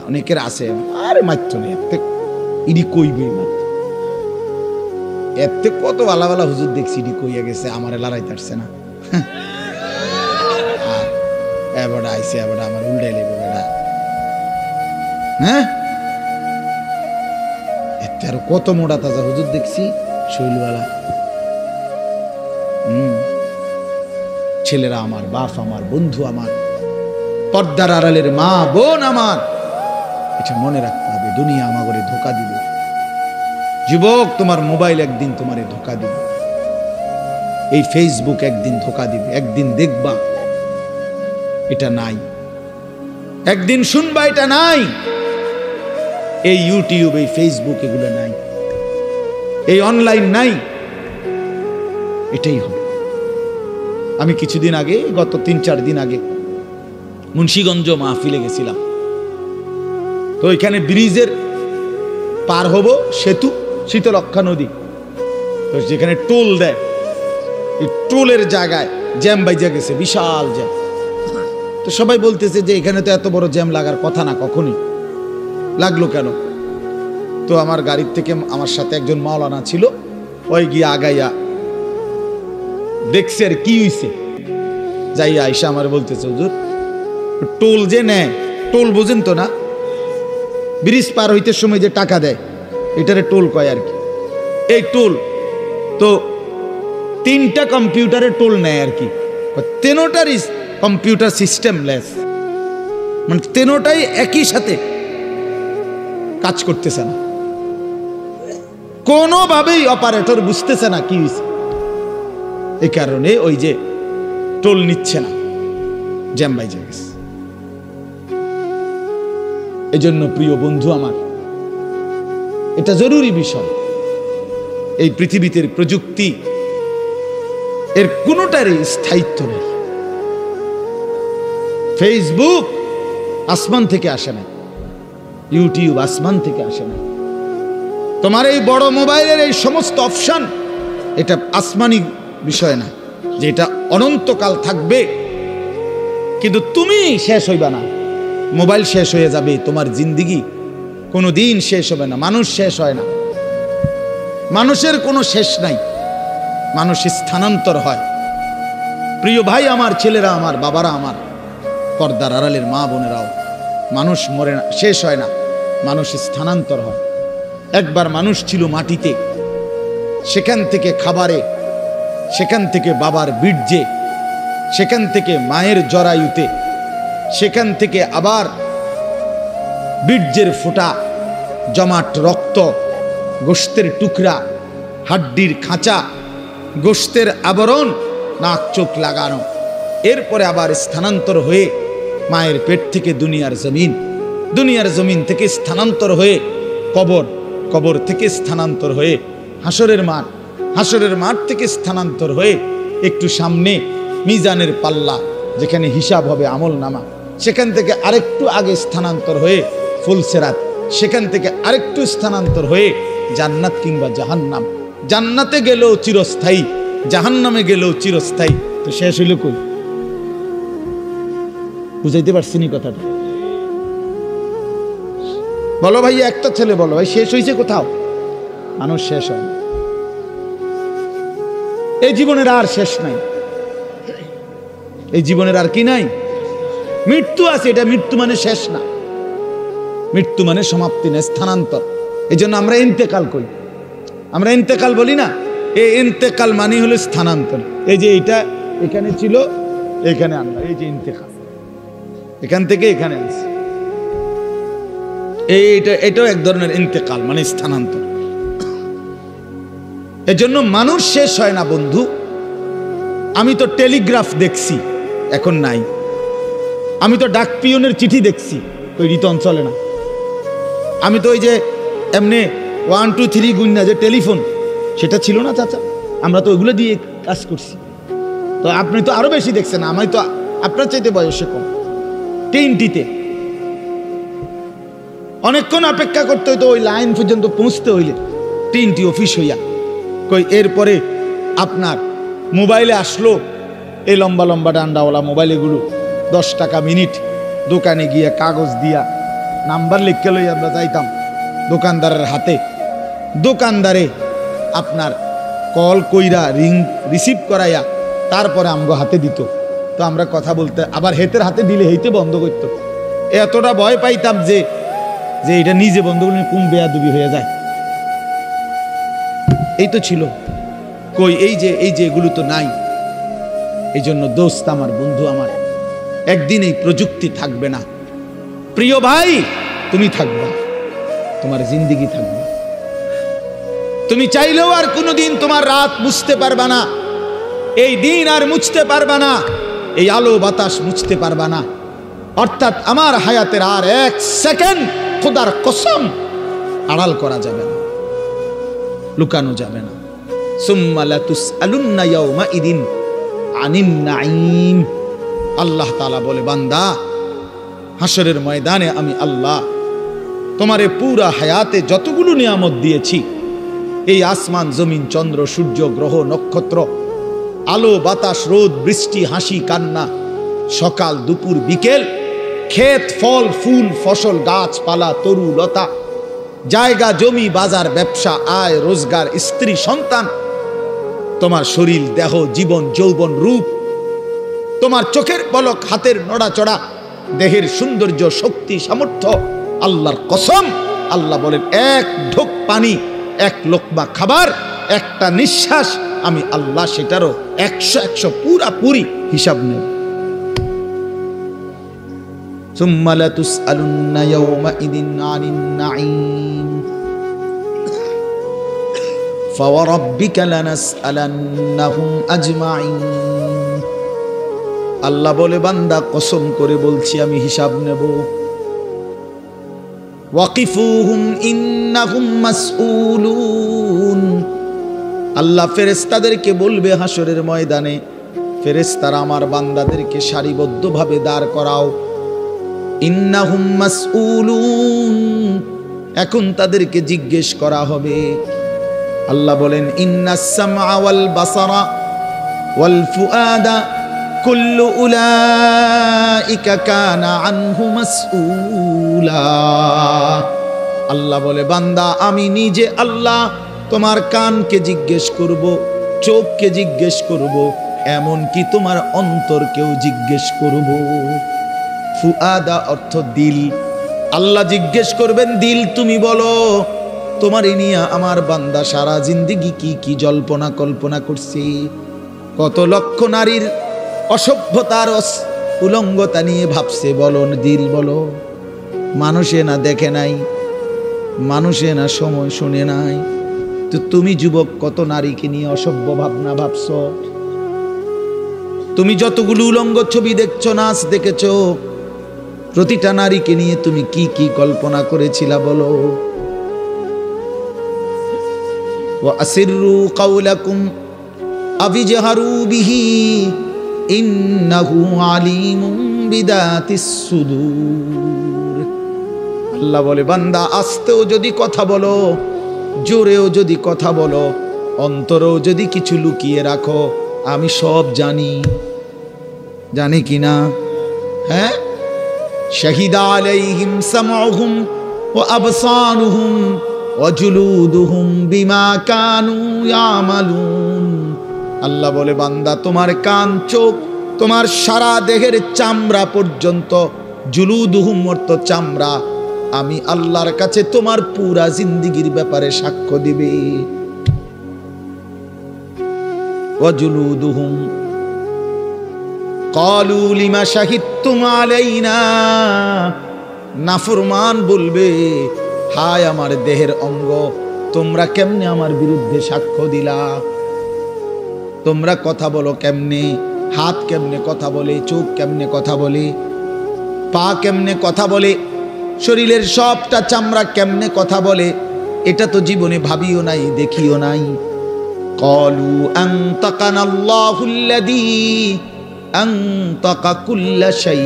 অনেকের আছে আরে মারতো না, এতে ইডি কইবে মারত, এতে কত ভালা ভালা হুজুর দেখছি ইডি কইয়া গেছে, আমারে লড়াইতে আসছে না, এবার আইসে এবার আমার উল্টাই লেবে বেড়া। হ্যাঁ, এতে আরো কত মোটা তাজা হুজুর দেখছি শৈলওয়ালা। ছেলেরা আমার, বাপ আমার, বন্ধু আমার, পর্দার আড়ালের মা বোন আমার, এটা মনে রাখতে হবে, দুনিয়া আমাকে ধোকা দিবে। যুবক, তোমার মোবাইল একদিন তোমারে ধোকা দিবে, এই ফেসবুক একদিন ধোকা দিবে, একদিন দেখবা এটা নাই, একদিন শুনবা এটা নাই, এই ইউটিউব, এই ফেসবুক এগুলো নাই, এই অনলাইন নাই, এটাই হবে। আমি কিছুদিন আগে, গত 3-4 দিন আগে মুন্সিগঞ্জ মাহফিলে গেছিলাম। তো এখানে ব্রিজের পার হব, সেতু শীতলক্ষা নদী, তো যেখানে টোল দেয়, এই টোলের জায়গায় জ্যাম বাইজা গেছে, বিশাল জ্যাম। তো সবাই বলতেছে যে এখানে তো এত বড় জ্যাম লাগার কথা না, কখনই লাগলো কেন? তো আমার গাড়ির থেকে আমার সাথে একজন মাওলানা ছিল, ওই গিয়ে আগাইয়া দেখছে আর কি হইছে, যাইয়া আইসা আমার বলতেছে, হুজুর টোল যে নেয়, টোল বোঝেন তো না, ব্রিজ পার হইতে সময় যে টাকা দেয় এটারে টোল কয় আর কি। এই টোল তো 3টা কম্পিউটারে টোল নেয় আর কি, তেনোটারই কম্পিউটার সিস্টেম লেস, মানে তেনোটাই একই সাথে কাজ করতেছে না, কোনোভাবেই অপারেটর বুঝতেছে না কি হয়েছে। এই কারণে ওই যে টোল নিচ্ছে না, জ্যাম বাইজে গেছে। এজন্য প্রিয় বন্ধু আমার, এটা জরুরি বিষয়। এই পৃথিবীতে প্রযুক্তি এর কোনোটারই স্থায়িত্ব নেই। ফেসবুক আসমান থেকে আসে না, ইউটিউব আসমান থেকে আসে না, তোমার এই বড় মোবাইলের এই সমস্ত অপশন এটা আসমানি বিষয় না, যে এটা অনন্তকাল থাকবে, কিন্তু তুমি শেষ হইবা না। মোবাইল শেষ হয়ে যাবে, তোমার জিন্দিগি কোনোদিন শেষ হবে না। মানুষ শেষ হয় না, মানুষের কোনো শেষ নাই, মানুষ স্থানান্তর হয়। প্রিয় ভাই আমার, ছেলেরা আমার, বাবারা আমার, পর্দার আড়ালের মা বোনেরাও, মানুষ মরে না, শেষ হয় না, মানুষ স্থানান্তর হয়। একবার মানুষ ছিল মাটিতে, সেখান থেকে খাবারে, সেখান থেকে বাবার বীর্যে, সেখান থেকে মায়ের জরায়ুতে, সেখান থেকে আবার বীর্যের ফোঁটা, জমাট রক্ত, গোশতের টুকরা, হাড্ডির খাঁচা, গোশতের আবরণ, নাক চোখ লাগানো, এরপরে আবার স্থানান্তর হয়ে মায়ের পেট থেকে দুনিয়ার জমিন, দুনিয়ার জমিন থেকে স্থানান্তর হয়ে কবর, কবর থেকে স্থানান্তর হয়ে হাসরের মাঠ, হাসরের মাঠ থেকে স্থানান্তর হয়ে একটু সামনে মিজানের পাল্লা, যেখানে হিসাব হবে আমল নামা, সেখান থেকে আরেকটু আগে স্থানান্তর হয়ে ফুলসেরাত, সেখান থেকে আরেকটু স্থানান্তর হয়ে জান্নাত কিংবা জাহান্নাম। জান্নাতে গেলেও চিরস্থায়ী, জাহান্নামে গেলেও চিরস্থায়ী। তো শেষ হইল কই? বুঝাইতে পারছি নি কথাটা? বলো ভাই, একটা ছেলে বলো ভাই, শেষ হয়েছে কোথাও? মানুষ শেষ হয় না, এই জীবনের আর শেষ নাই, এই জীবনের আর কি নাই? মৃত্যু আছে, এটা মৃত্যু মানে শেষ না, মৃত্যু মানে সমাপ্তি না, স্থানান্তর। এই জন্য আমরা ইন্তেকাল করি, আমরা ইন্তেকাল বলি না, এই ইন্তেকাল মানে হলো স্থানান্তর। এই যে এইটা এখানে ছিল, এখানে আনলাম, এই যে ইন্তেকাল, এখান থেকে এখানে আসি। এটাও এক ধরনের ইন্তেকাল, মানে স্থানান্তর। এজন্য মানুষ শেষ হয় না বন্ধু। আমি তো টেলিগ্রাফ দেখছি, এখন নাই। আমি তো ডাক পিয়নের চিঠি দেখছি, ওই রিতন চলে না। আমি তো ওই যে এমনি 1 2 3 গুণনা যে টেলিফোন, সেটা ছিল না চাচা, আমরা তো ওইগুলো দিয়ে কাজ করছি। তো আপনি তো আরো বেশি দেখছেন, আমি তো আপনার চাইতে বয়সে কম। তিনটিতে অনেকক্ষণ অপেক্ষা করতে হইতো, ওই লাইন পর্যন্ত পৌঁছতে হইলে তিনটি অফিস হইয়া। কই এরপরে আপনার মোবাইলে আসলো এই লম্বা লম্বা ডান্ডাওয়ালা মোবাইল, এগুলো 10 টাকা মিনিট। দোকানে গিয়ে কাগজ দিয়া নাম্বার লিখে লই আমরা যাইতাম দোকানদারের হাতে। দোকানদারে আপনার কল কইরা রিং রিসিভ করাইয়া তারপরে আমগো হাতে দিত। তো আমরা কথা বলতে, আবার হেতের হাতে দিলে হেইতে বন্ধ করতো। এতটা ভয় পাইতাম যে এটা নিজে বন্ধ করলে কোন বেয়াদবি হয়ে যায়। এই তো ছিল। কই এই যে এগুলো তো নাই। এই জন্য দোস্ত আমার, বন্ধু আমার, একদিন এই প্রযুক্তি থাকবে না। প্রিয় ভাই, তুমি থাকবা, তোমার জিন্দেগি থাকবে। তুমি চাইলেও আর কোনোদিন তোমার রাত মুছতে পারবা না, এই দিন আর মুছতে পারবা না, এই আলো বাতাস মুছতে পারবা না। অর্থাৎ আমার হায়াতের আর 1 সেকেন্ড খোদার কসম আড়াল করা যাবে না, লুকানো যাবে না। সুম্মা লাতুসআলুন্না ইয়াওমাইদিন আনিন নাঈম। আল্লাহ তাআলা বলে, বান্দা, হাসরের ময়দানে আমি আল্লাহ তোমারে পুরা হায়াতে যতগুলো নিয়ামত দিয়েছি, এই আসমান জমিন চন্দ্র সূর্য গ্রহ নক্ষত্র, আলো বাতাস রোদ বৃষ্টি হাসি কান্না, সকাল দুপুর বিকেল, ক্ষেত ফল ফুল ফসল গাছপালা তরু লতা, জায়গা জমি বাজার ব্যবসা আয় রোজগার স্ত্রী সন্তান, তোমার শরীর দেহ জীবন যৌবন রূপ, তোমার চোখের পলক হাতের নড়াচড়া, দেহের সৌন্দর্য শক্তি সামর্থ্য, আল্লাহর কসম আল্লাহ বলেন, 1 ঢোক পানি, 1 লোকমা খাবার, একটা নিঃশ্বাস, আমি আল্লাহ সেটারও 100 পুরাপুরি হিসাব নেব। সুম্মা লাতুসআলুন্না ইয়াওমাইদিন আনিন নাঈম ফাওয়ারাব্বিকা লানাসআলান্নাহুম আজমাইন। আল্লাহ বলে, বান্দা কসম করে বলছি আমি হিসাব নেব। ওয়াকিফুহুম ইন্নাহুম মাসউলুন। আল্লাহ ফেরেশতাদেরকে বলবে হাসরের ময়দানে, ফেরেশতারা আমার বান্দাদেরকে সারিবদ্ধভাবে দাঁড় করাও। ইন্নাহুম মাসউলুন, এখন তাদেরকে জিজ্ঞেস করা হবে। আল্লাহ বলেন, ইন্নাস সামআ ওয়াল বাসারা ওয়াল ফুআদা কুল্লু উলাইকা কানা আনহু মাসউলা। আল্লাহ বলে, বান্দা আমি নিজে আল্লাহ তোমার কানকে জিজ্ঞেস করব, চোখকে জিজ্ঞেস করব, এমন কি তোমার অন্তরকেও জিজ্ঞেস করব। ফুআদা অর্থ দিল। আল্লাহ জিজ্ঞেস করবেন, দিল তুমি বলো তোমার নিয়ে আমার বান্দা সারা জিন্দেগি কি কি জল্পনা কল্পনা করছে, কত লক্ষ নারীর অসভ্যতার উলঙ্গতা নিয়ে ভাবছে, বলো দিল বলো। মানুষে না দেখে নাই, মানুষে না সময় শুনে নাই, তো তুমি যুবক কত নারীকে নিয়ে অসভ্য ভাবনা ভাবছ। তুমি যতগুলো উলঙ্গ ছবি দেখছো, নাচ দেখেছো, প্রতিটা নারীকে নিয়ে তুমি কি কি কল্পনা করেছিলা বলো। ওয়া আসিররু কাওলাকুম আবিজহারু বিহি ইন্নাহু আলিমুম বিদাতিস সুদূর। আল্লাহ বলে, বান্দা আস্তেও যদি কথা বলো, জোরেও যদি কথা বলো, অন্তরেও যদি কিছু লুকিয়ে রাখো, আমি সব জানি। জানি কিনা? হ্যাঁ। শাহিদা আলাইহিম সামউহুম ওয়া আবসারুহুম ওয়া জুলুদুহুম বিমা কানু ইয়ামালুন। আল্লাহ বলে, বান্দা তোমার কান চোখ তোমার সারা দেহের চামড়া পর্যন্ত, জুলুদুহুম অর্থ চামড়া, আমি আল্লাহর কাছে তোমার পুরা জিন্দেগির ব্যাপারে সাক্ষ্য দিবে। ওয়া জুলুদুহুম ক্বালু লিমা শাহিদতুম আলাইনা, নাফরমান বলবে, হায় আমার দেহের অঙ্গ, তোমরা কেমনে আমার বিরুদ্ধে সাক্ষ্য দিলা? তোমরা কথা বলো কেমনে? হাত কেমনে কথা বলে? চোখ কেমনে কথা বলে? পা কেমনে কথা বলে? শরীরের সবটা চামড়া কেমনে কথা বলে? এটা তো জীবনে ভাবিও নাই, দেখিও নাই। ক্বালু আনতাকানাল্লাহুল্লাযী আনতাকা কুল্লা শাই,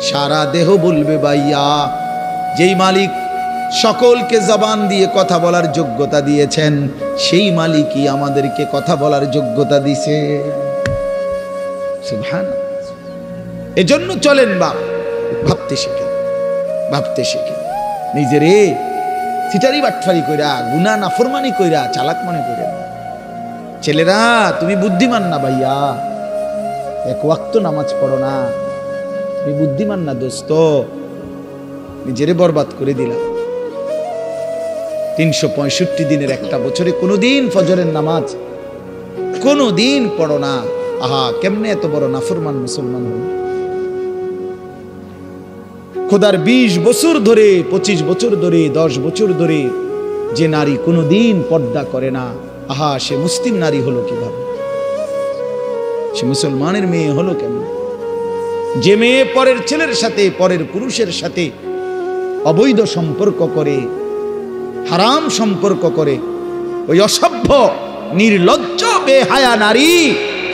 সারা দেহ বলবে ভাইয়া, যেই মালিক সকলকে জবান দিয়ে কথা বলার যোগ্যতা দিয়েছেন, সেই মালিকই আমাদেরকে কথা বলার যোগ্যতা দিছে। সুবহানাল্লাহ। এজন্য চলেন বাপ, ভাবতে শিখেন, ভাবতে শিখেন। নিজেরে সিটারি বাটফারি কইরা, গুনাহ নাফরমানি কইরা চালাক মনে কইরা। ছেলেরা, তুমি বুদ্ধিমান না ভাইয়া, এক ওয়াক্ত নামাজ পড়ো না, তুমি বুদ্ধিমান না দোস্ত, নিজেরে বরবাদ করে দিলা। 365 দিনের একটা বছরে কোনোদিন ফজরের নামাজ কোনোদিন পড়ো না। আহা, কেমনে এত বড় নাফরমান মুসলমান হল? খোদার 20 বছর ধরে, 25 বছর ধরে, 10 বছর ধরে যে নারী কোনোদিন পর্দা করে না, আহা, সে মুসলিম নারী হলো কিভাবে? সে মুসলমানের মেয়ে হলো কেমন? যে মেয়ে পরের ছেলের সাথে, পরের পুরুষের সাথে অবৈধ সম্পর্ক করে, হারাম সম্পর্ক করে, ওই অসভ্য নির্লজ্জ বেহায়া নারী,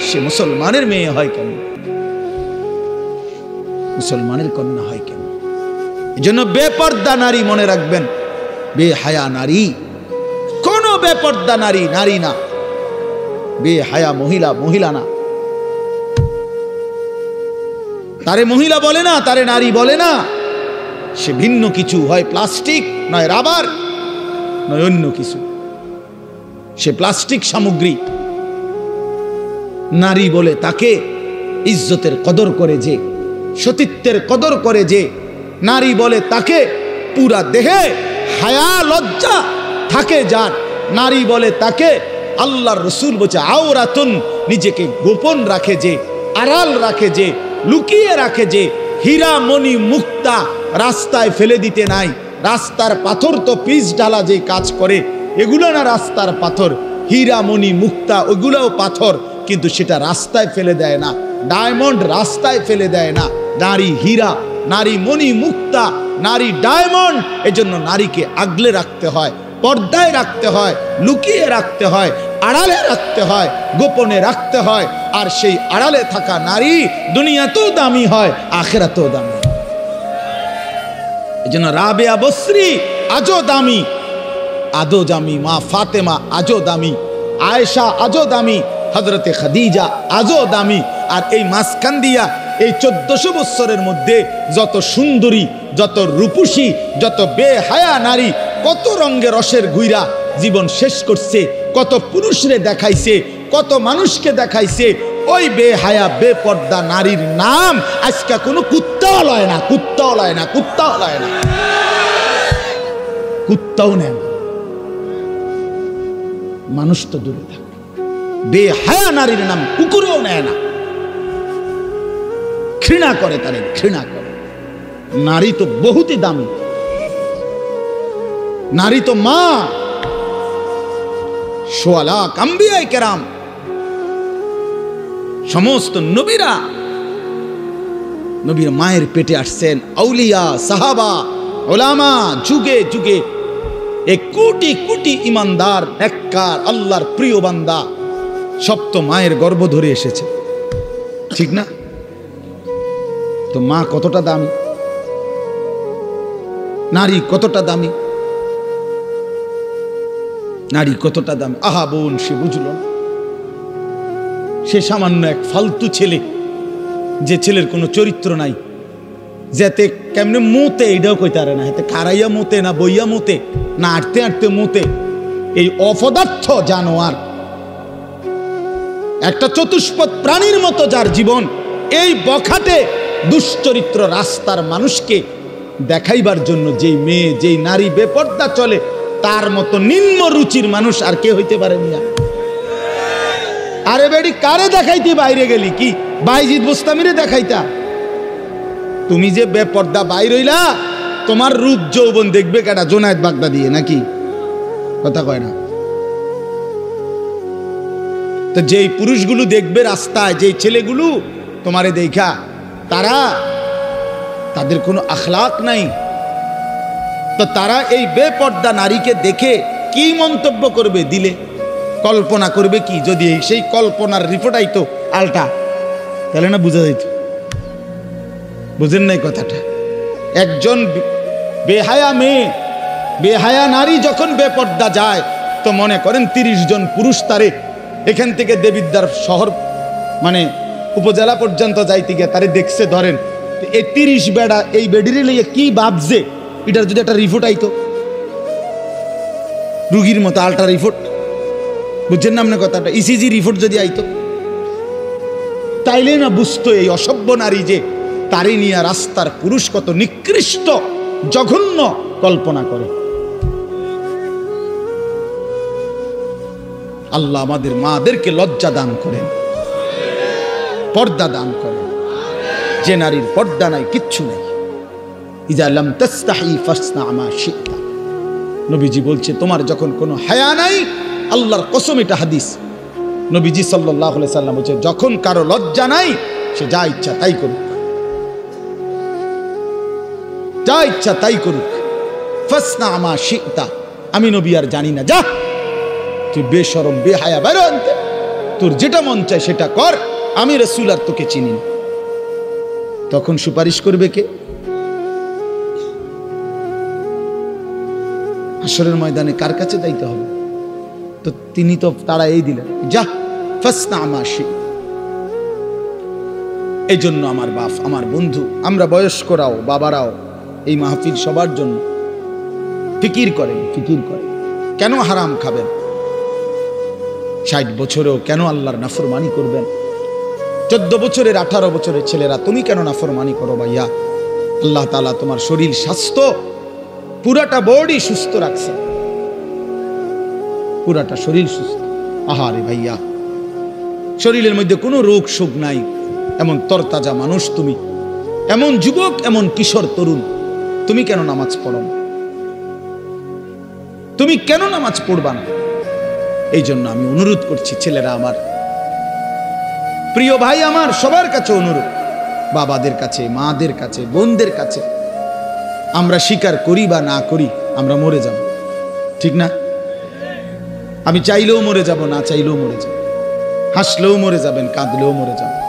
সে মুসলমানের মেয়ে হয় কেন? মুসলমানের কন্যা হয় কেন? এজন্য বেপর্দা নারী মনে রাখবেন, বেহায়া নারী কোন বেপর্দা নারী নারী না, বেহায়া মহিলা মহিলা না। তারে মহিলা বলে না, তারে নারী বলে না, সে ভিন্ন কিছু, হয় প্লাস্টিক, নয় রাবার, নয় অন্য কিছু, সে প্লাস্টিক সামগ্রী। নারী বলে তাকে ইজ্জতের কদর করে যে, সতীত্বের কদর করে যে, নারী বলে তাকে পুরা দেহে হায়া লজ্জা থাকে যার, নারী বলে তাকে আল্লাহর রাসূল বলছে আওরাতুন, নিজেকে গোপন রাখে যে, আড়াল রাখে যে, লুকিয়ে রাখে যে, হীরা মণি মুক্তা রাস্তায় ফেলে দিতে নাই। রাস্তার পাথর তো পিচ ঢালা যে কাজ করে, এগুলো না রাস্তার পাথর। হীরা মণি মুক্তা ওগুলোও পাথর, কিন্তু সেটা রাস্তায় ফেলে দেয় না। ডায়মন্ড রাস্তায় ফেলে দেয় না। নারী হীরা, নারী মণি মুক্তা, নারী ডায়মন্ড। এজন্য নারীকে আগলে রাখতে হয়, পর্দায় রাখতে হয়, লুকিয়ে রাখতে হয়, আড়ালে রাখতে হয়, গোপনে রাখতে হয়। আর সেই আড়ালে থাকা নারী দুনিয়াতেও দামি হয়, আখিরাতেও দামি। এজন্য রাবেয়া বসরি আজও দামি, আদো দামি, মা ফাতেমা আজও দামি, আয়েশা আজও দামি, হযরতে খাদিজা আজও দামি। আর এই মাঝখান দিয়া এই 1400 বছরের মধ্যে যত সুন্দরী, যত রূপসী, যত বেহায়া নারী কত রঙে রসের ঘুইরা জীবন শেষ করছে, কত পুরুষরে দেখাইছে, কত মানুষকে দেখাইছে। ওই বেহায়া বেপর্দা নারীর নাম আজকে কোনো কুত্তাও লয় না, কুত্তাও লয় না, কুত্তাও লয় না, কুত্তাও নেয় না। মানুষ তো দূরে থাকে, বেহায়া নারীর নাম কুকুরও নেয় না, ঘৃণা করে, তারে ঘৃণা করে। নারী তো বহুতই দামি, নারী তো মা। সোয়া লাখ আম্বিয়ায়ে কেরাম, সমস্ত নবীরা নবীর মায়ের পেটে আসছেন। আউলিয়া, সাহাবা, ওলামা, যুগে যুগে এক কোটি কোটি ইমানদার, নেককার, আল্লাহর প্রিয় বান্দা সব তো মায়ের গর্ভ ধরে এসেছে, ঠিক না? তো মা কতটা দামি, নারী কতটা দামি, নারী কতটা দামি। আহা বোন, সে বুঝল না। সে সামান্য এক ফালতু ছেলে, যে ছেলের কোনো চরিত্র নাই, যেতে কেমনে মোতে এইটাও কইতে পারে না, হাতে খারাইয়া মোতে না বইয়া মোতে না আটতে আটতে মোতে। এই অপদার্থ জানোয়ার, একটা চতুষ্পদ প্রাণীর মতো যার জীবন, এই বখাটে দুশ্চরিত্র রাস্তার মানুষকে দেখাইবার জন্য যেই মেয়ে, যেই নারী বেপর্দা চলে, তার মতো নিম্ন রুচির মানুষ আর কে হইতে পারে না? আরে বেডি কারে দেখাইতে বাইরে গেলি? কি বাইজিদ বুস্তামিরে দেখাইতা? তুমি যে বেপর্দা বাইর হইলা, তোমার রূপ যৌবন দেখবে কেডা? জোনায়েদ বাগদাদি নাকি? কথা কয় না। তো যেই পুরুষগুলো দেখবে রাস্তায়, যেই ছেলেগুলো তোমারে দেখা, তাদের কোনো আখলাক নাই, তো তারা এই বেপর্দা নারীকে দেখে কি মন্তব্য করবে? দিলে কল্পনা করবে কি? যদি সেই কল্পনার রিপোর্ট আইতো আলটা, তাহলে না বুঝা যাইত। বুঝেন নাই কথাটা? একজন বেহায়া মেয়ে, বেহায়া নারী যখন বেপর্দা যায়, তো মনে করেন 30 জন পুরুষ তারে এখান থেকে দেবিদ্বার শহর মানে উপজেলা পর্যন্ত যাইতে গিয়ে তারে দেখছে, ধরেন এই 30 বেড়া এই বেডিরে লইয়া কি ভাবছে, এটার যদি একটা রিপোর্ট আইতো, রুগীর মতো আল্ট্রা রিপোর্ট, বুঝছেন না আপনার কথাটা? ইসিজি রিপোর্ট যদি আইতো, তাইলে না বুঝতো এই অসভ্য নারী যে তারই নিয়ে রাস্তার পুরুষ কত নিকৃষ্ট জঘন্য কল্পনা করে। আল্লাহ আমাদের মাদেরকে লজ্জা দান করেন, পর্দা দান করেন। যে নারীর পর্দা নাই, কিচ্ছু নাই। ইজা লাম তাস্তাহি ফাসনা মা শিতা, নবীজি বলছে তোমার যখন কোনো হায়া নাই, আল্লাহর কসম এটা হাদিস, নবীজি সাল্লাল্লাহু আলাইহি সাল্লাম বলছে যখন কারো লজ্জা নাই, সে যা ইচ্ছা তাই করুক, যা ইচ্ছা তাই করুক। ফাসনা মা শিতা, আমি নবী আর জানি না, যা তুই বেশরম বেহায়া বাইরে আনতে, তোর যেটা মন চায় সেটা কর, আমি রাসূল আর তোকে চিনি না। তখন সুপারিশ করবে কে? হাসরের ময়দানে কার কাছে যাইতে হবে? তো তিনি তো তারা এই দিলেন, যা ফাসনা মা শিতা। এই জন্য আমার বাপ, আমার বন্ধু, আমরা বয়স্করাও বাবারাও এই মাহফিল সবার জন্য ফিকির করেন, ফিকির করেন। কেন হারাম খাবেন? 60 বছরেও কেন আল্লাহর নাফরমানি করবেন? 14 বছরের 18 বছরের ছেলেরা তুমি কেন নাফরমানি করো ভাইয়া? আল্লাহ তাআলা তোমার শরীর স্বাস্থ্য পুরাটা বডি সুস্থ রাখছে, পুরাটা শরীর সুস্থ। আহারে ভাইয়া, শরীরের মধ্যে কোনো রোগ শোক নাই, এমন তরতাজা মানুষ তুমি, এমন যুবক, এমন কিশোর তরুণ, তুমি কেন নামাজ পড়ো না? তুমি কেন নামাজ পড়বা না? এই জন্য আমি অনুরোধ করছি, ছেলেরা আমার, প্রিয় ভাই আমার, সবার কাছে অনুরোধ, বাবাদের কাছে, মাদের কাছে, বোনদের কাছে, আমরা স্বীকার করি বা না করি, আমরা মরে যাব, ঠিক না? আমি চাইলেও মরে যাব, না চাইলেও মরে যাব। হাসলেও মরে যাবেন, কাঁদলেও মরে যাবেন,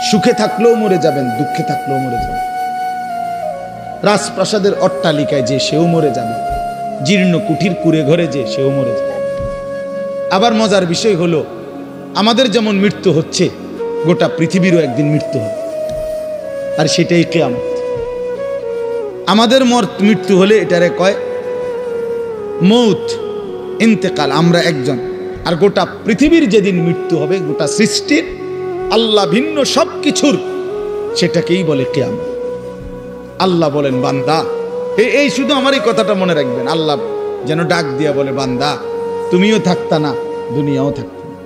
সুখে থাকলেও মরে যাবেন, দুঃখে থাকলেও মরে যাবেন। রাজপ্রাসাদের অট্টালিকায় যে সেও মরে যাবে, জীর্ণ কুঠির কুড়ে ঘরে যে সেও মরে যাবে। আবার মজার বিষয় হলো, আমাদের যেমন মৃত্যু হচ্ছে, গোটা পৃথিবীরও একদিন মৃত্যু হবে, আর সেটাই কিয়ামত। আমাদের মৃত্যু হলে এটারে কয় মৌত, ইন্তেকাল, আমরা একজন। আর গোটা পৃথিবীর যেদিন মৃত্যু হবে, গোটা সৃষ্টির, আল্লাহ ভিন্ন সব কিছুর, সেটাকেই বলে কিয়ামত। আল্লাহ বলেন, বান্দা, এই শুধু আমার এই কথাটা মনে রাখবেন, আল্লাহ যেন ডাক দিয়া বলে, বান্দা তুমিও থাকতা না, দুনিয়াও থাকত না,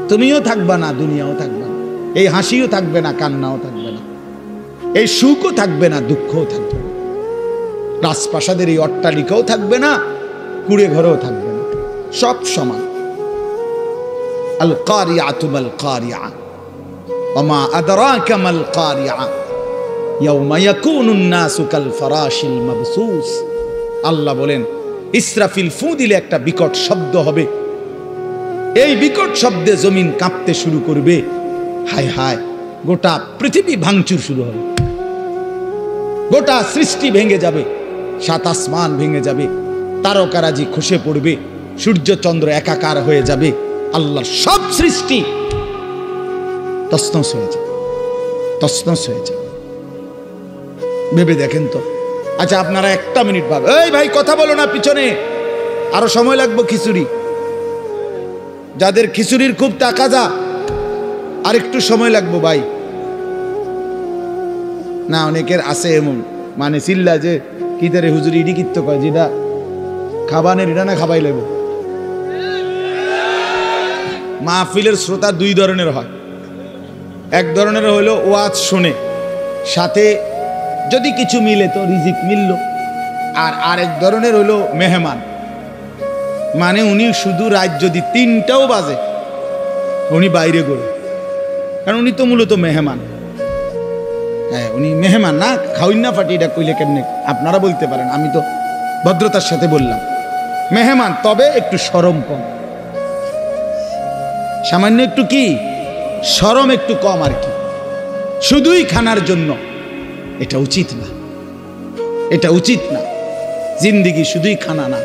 তুমিও থাকবা না, দুনিয়াও থাকবে না, এই হাসিও থাকবে না, কান্নাও থাকবে না, এই সুখও থাকবে না, দুঃখও থাকবে না, রাজপ্রাসাদের এই অট্টালিকাও থাকবে না, কুড়ে ঘরেও থাকবে না, সব সমান। আল কারিআতু মাল কারিআ ওয়া মা আদরাকা মাল কারিআ ইয়াওমা ইয়াকুনুন নাসু কাল ফারাশিল মাবসুস। আল্লাহ বলেন, ইসরাফিল ফু দিলে একটা বিকট শব্দ হবে, এই বিকট শব্দে জমিন কাঁপতে শুরু করবে, হায় হায়, গোটা পৃথিবী ভাঙচুর শুরু হবে, গোটা সৃষ্টি ভেঙে যাবে, 7 আসমান ভেঙে যাবে, তারকারাজি খসে পড়বে, সূর্য চন্দ্র একাকার হয়ে যাবে, আল্লাহর সব সৃষ্টি তছনছ হয়ে যাবে, তছনছ হয়ে যাবে। ভেবে দেখেন তো। আচ্ছা, আপনারা একটা মিনিট ভাবে, এই ভাই কথা বলো না, পিছনে আরো সময় লাগবে খিচুড়ি, যাদের খিচুড়ির খুব তাকাজা, আর একটু সময় লাগবে ভাই। না, অনেকের আছে এমন, মানে চিল্লা যে কি তারে হুজুরি ইডি কিত্ত কয়, যেটা খাবানের এটা না খাবাই লাগবে, মাহফিলের শ্রোতা দুই ধরনের হয়। এক ধরনের হলো ওয়াজ শুনে, সাথে যদি কিছু মিলে তো রিজিক মিলল। আর আরেক ধরনের হলো মেহমান, মানে উনি শুধু রাত যদি 3টাও বাজে উনি বাইরে গড়ে, কারণ উনি তো মূলত মেহমান। হ্যাঁ, উনি মেহমান না, খাওয়াই না ফাটি, এটা কইলে কেমনে আপনারা বলতে পারেন, আমি তো ভদ্রতার সাথে বললাম মেহমান, তবে একটু শরম কম, সামান্য একটু কি শরম একটু কম আর কি। শুধুই খানার জন্য এটা উচিত না, এটা উচিত না। জিন্দিগি শুধুই খানা না,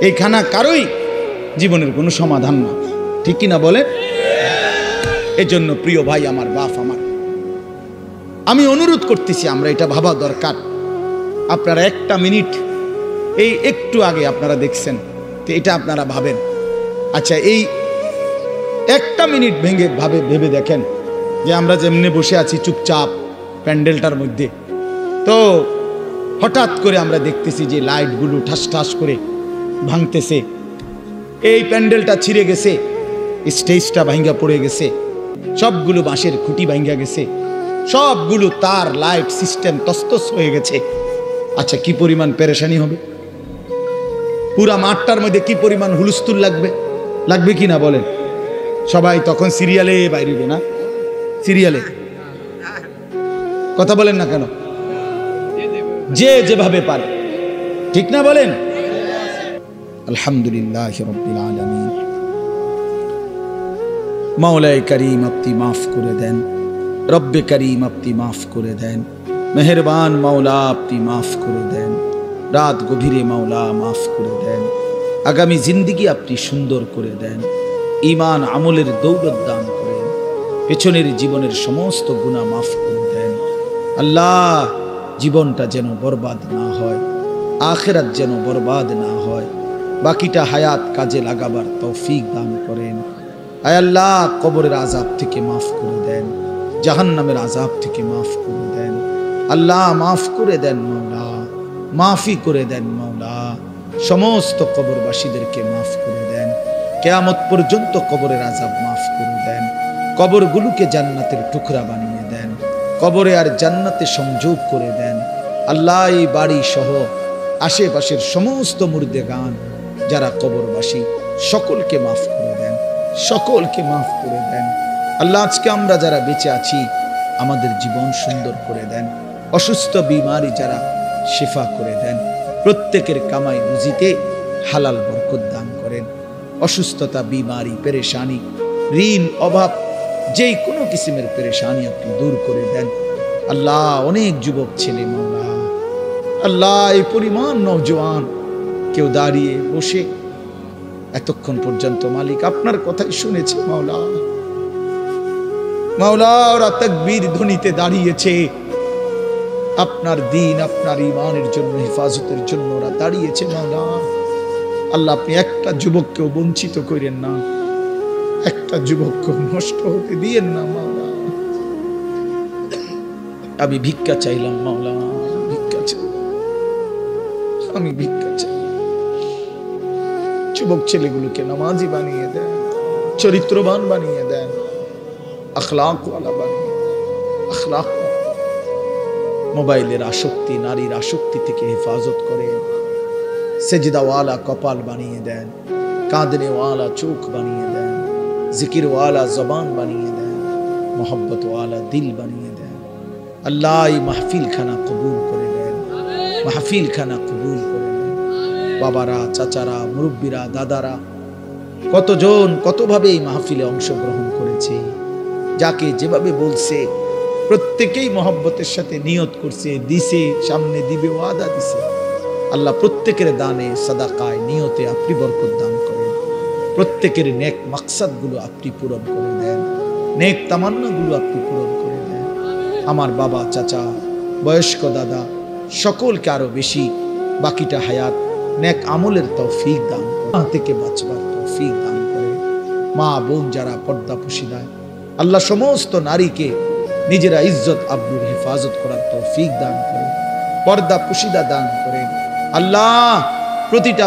এই খানা কারোই জীবনের কোনো সমাধান না, ঠিক কিনা বলেন? এজন্য প্রিয় ভাই আমার, বাপ আমার, আমি অনুরোধ করতেছি, আমরা এটা ভাবা দরকার। আপনারা একটা মিনিট, এই একটু আগে আপনারা দেখছেন, তো এটা আপনারা ভাবেন, আচ্ছা এই একটা মিনিট ভেবে দেখেন যে আমরা যেমনি বসে আছি চুপচাপ প্যান্ডেলটার মধ্যে, তো হঠাৎ করে আমরা দেখতেছি যে লাইটগুলো ঠাস ঠাস করে ভাঙতেছে, এই প্যান্ডেলটা ছিঁড়ে গেছে, স্টেজটা ভাঙ্গা পড়ে গেছে, সবগুলো বাঁশের খুঁটি ভাঙ্গা গেছে, সবগুলো তার লাইট সিস্টেম তস্তস হয়ে গেছে। আচ্ছা কি পরিমাণ পেরেশানি হবে, পুরা মাঠটার মধ্যে কি পরিমাণ হুলস্থুল লাগবে, লাগবে কি না বলেন? সবাই তখন সিরিয়ালে বাইরে না, সিরিয়ালে কথা বলেন না কেন, যে যেভাবে পারে, ঠিক না বলেন? আলহামদুলিল্লাহ রাব্বিল আলামিন। মাওলায়ে কারীম আপনি মাফ করে দেন, রব্বে কারীম আপনি মাফ করে দেন, মেহেরবান মাওলা আপনি মাফ করে দেন, রাত গভীরে মাওলা মাফ করে দেন, আগামী জিন্দিগি আপনি সুন্দর করে দেন, ঈমান আমলের দৌলত দান করেন, পেছনের জীবনের সমস্ত গুনাহ মাফ করে দেন। আল্লাহ, জীবনটা যেন বরবাদ না হয়, আখিরাত যেন বরবাদ না হয়, বাকিটা হায়াত কাজে লাগাবার তৌফিক দান করেন। আয় আল্লাহ, কবরের আযাব থেকে মাফ করে দেন, জাহান্নামের আযাব থেকে মাফ করে দেন। আল্লাহ মাফ করে দেন মাওলা, মাফি করে দেন মাওলা, সমস্ত কবরবাসীদেরকে মাফ করে দেন, কিয়ামত পর্যন্ত কবরের আযাব মাফ করে দেন, কবরগুলোকে জান্নাতের টুকরা বানিয়ে দেন, কবরে আর জান্নাতে সংযোগ করে দেন। আল্লাহ, এই বাড়ি সহ আশেপাশের সমস্ত মুর্দেগান যারা কবরবাসী, সকলকে মাফ করে দেন, সকলকে মাফ করে দেন। আল্লাহ, আজকে আমরা যারা বেঁচে আছি আমাদের জীবন সুন্দর করে দেন, অসুস্থ বিমারি যারা শিফা করে দেন, প্রত্যেকের কামাই রুজিতে হালাল বরকত দান করেন, অসুস্থতা, বিমারি, পেরেশানি, ঋণ, অভাব, যেই কোনো কিসিমের পেরেশানি আপনি দূর করে দেন। আল্লাহ, অনেক যুবক ছেলে মাওলা, আল্লাহ এই পরিমাণ নওজোয়ান, কেউ দাঁড়িয়ে বসে এতক্ষণ পর্যন্ত মালিক আপনার কথাই শুনেছে মাওলা, মাওলা ওরা তাকবীর ধ্বনিতে দাঁড়িয়েছে, আপনার দিন, আপনার ঈমানের জন্য, হেফাজতের জন্য ওরা দাঁড়িয়েছে মাওলা। আল্লাহ, আপনি একটা যুবককেও বঞ্চিত করেন না, একটা যুবককে নষ্ট হতে দিয়েন না মাওলা। আমি ভিক্ষা চাইলাম মাওলা, ভিক্ষা চাই, আমি ভিক্ষা চাই। যুবক ছেলেগুলোকে নামাজি বানিয়ে দেন, চরিত্রবান বানিয়ে দেন, আখলাকওয়ালা বানিয়ে দেন, আখলাক। মোবাইলের আসক্তি, নারীর আসক্তি থেকে হেফাজত করেন, সেজদাওয়ালা কপাল বানিয়ে দেন, কাঁদনেওয়ালা চোখ বানিয়ে দেন, জিকিরওয়ালা জবান বানিয়ে দেন, মোহব্বতওয়ালা দিল বানিয়ে দেন। আল্লাহ, এই মাহফিল খানা কবুল করে দেন, মাহফিল খানা কবুল করে দেন। বাবারা, চাচারা, মুরব্বীরা, দাদারা, কতজন কতভাবে এই মাহফিলে অংশগ্রহণ করেছে, যাকে যেভাবে বলছে প্রত্যেকেই মহব্বতের সাথে নিয়ত করছে, দিছে, সামনে দিবে, ওয়াদা দিছে। আল্লাহ, প্রত্যেকের দানে, সাদাকায়, নিয়তে আপনি বরকত দান করেন, প্রত্যেকের নেক মাকসাদগুলো আপনি পূরণ করে দেন, নেক তামান্নাগুলো আপনি পূরণ করে দেন। আমার বাবা, চাচা, বয়স্ক দাদা সকলকে আরো বেশি বাকিটা হায়াত নেক আমলের তৌফিক দান করেন, থেকে বাঁচবার তৌফিক দান করেন। মা বোন যারা পর্দা পুশিদায়, আল্লাহ সমস্ত নারীকে নিজেরা ইজ্জত আব্রুর হেফাজত করার তৌফিক দান করেন, পর্দা পুশিদা দান করেন। আল্লাহ, প্রতিটা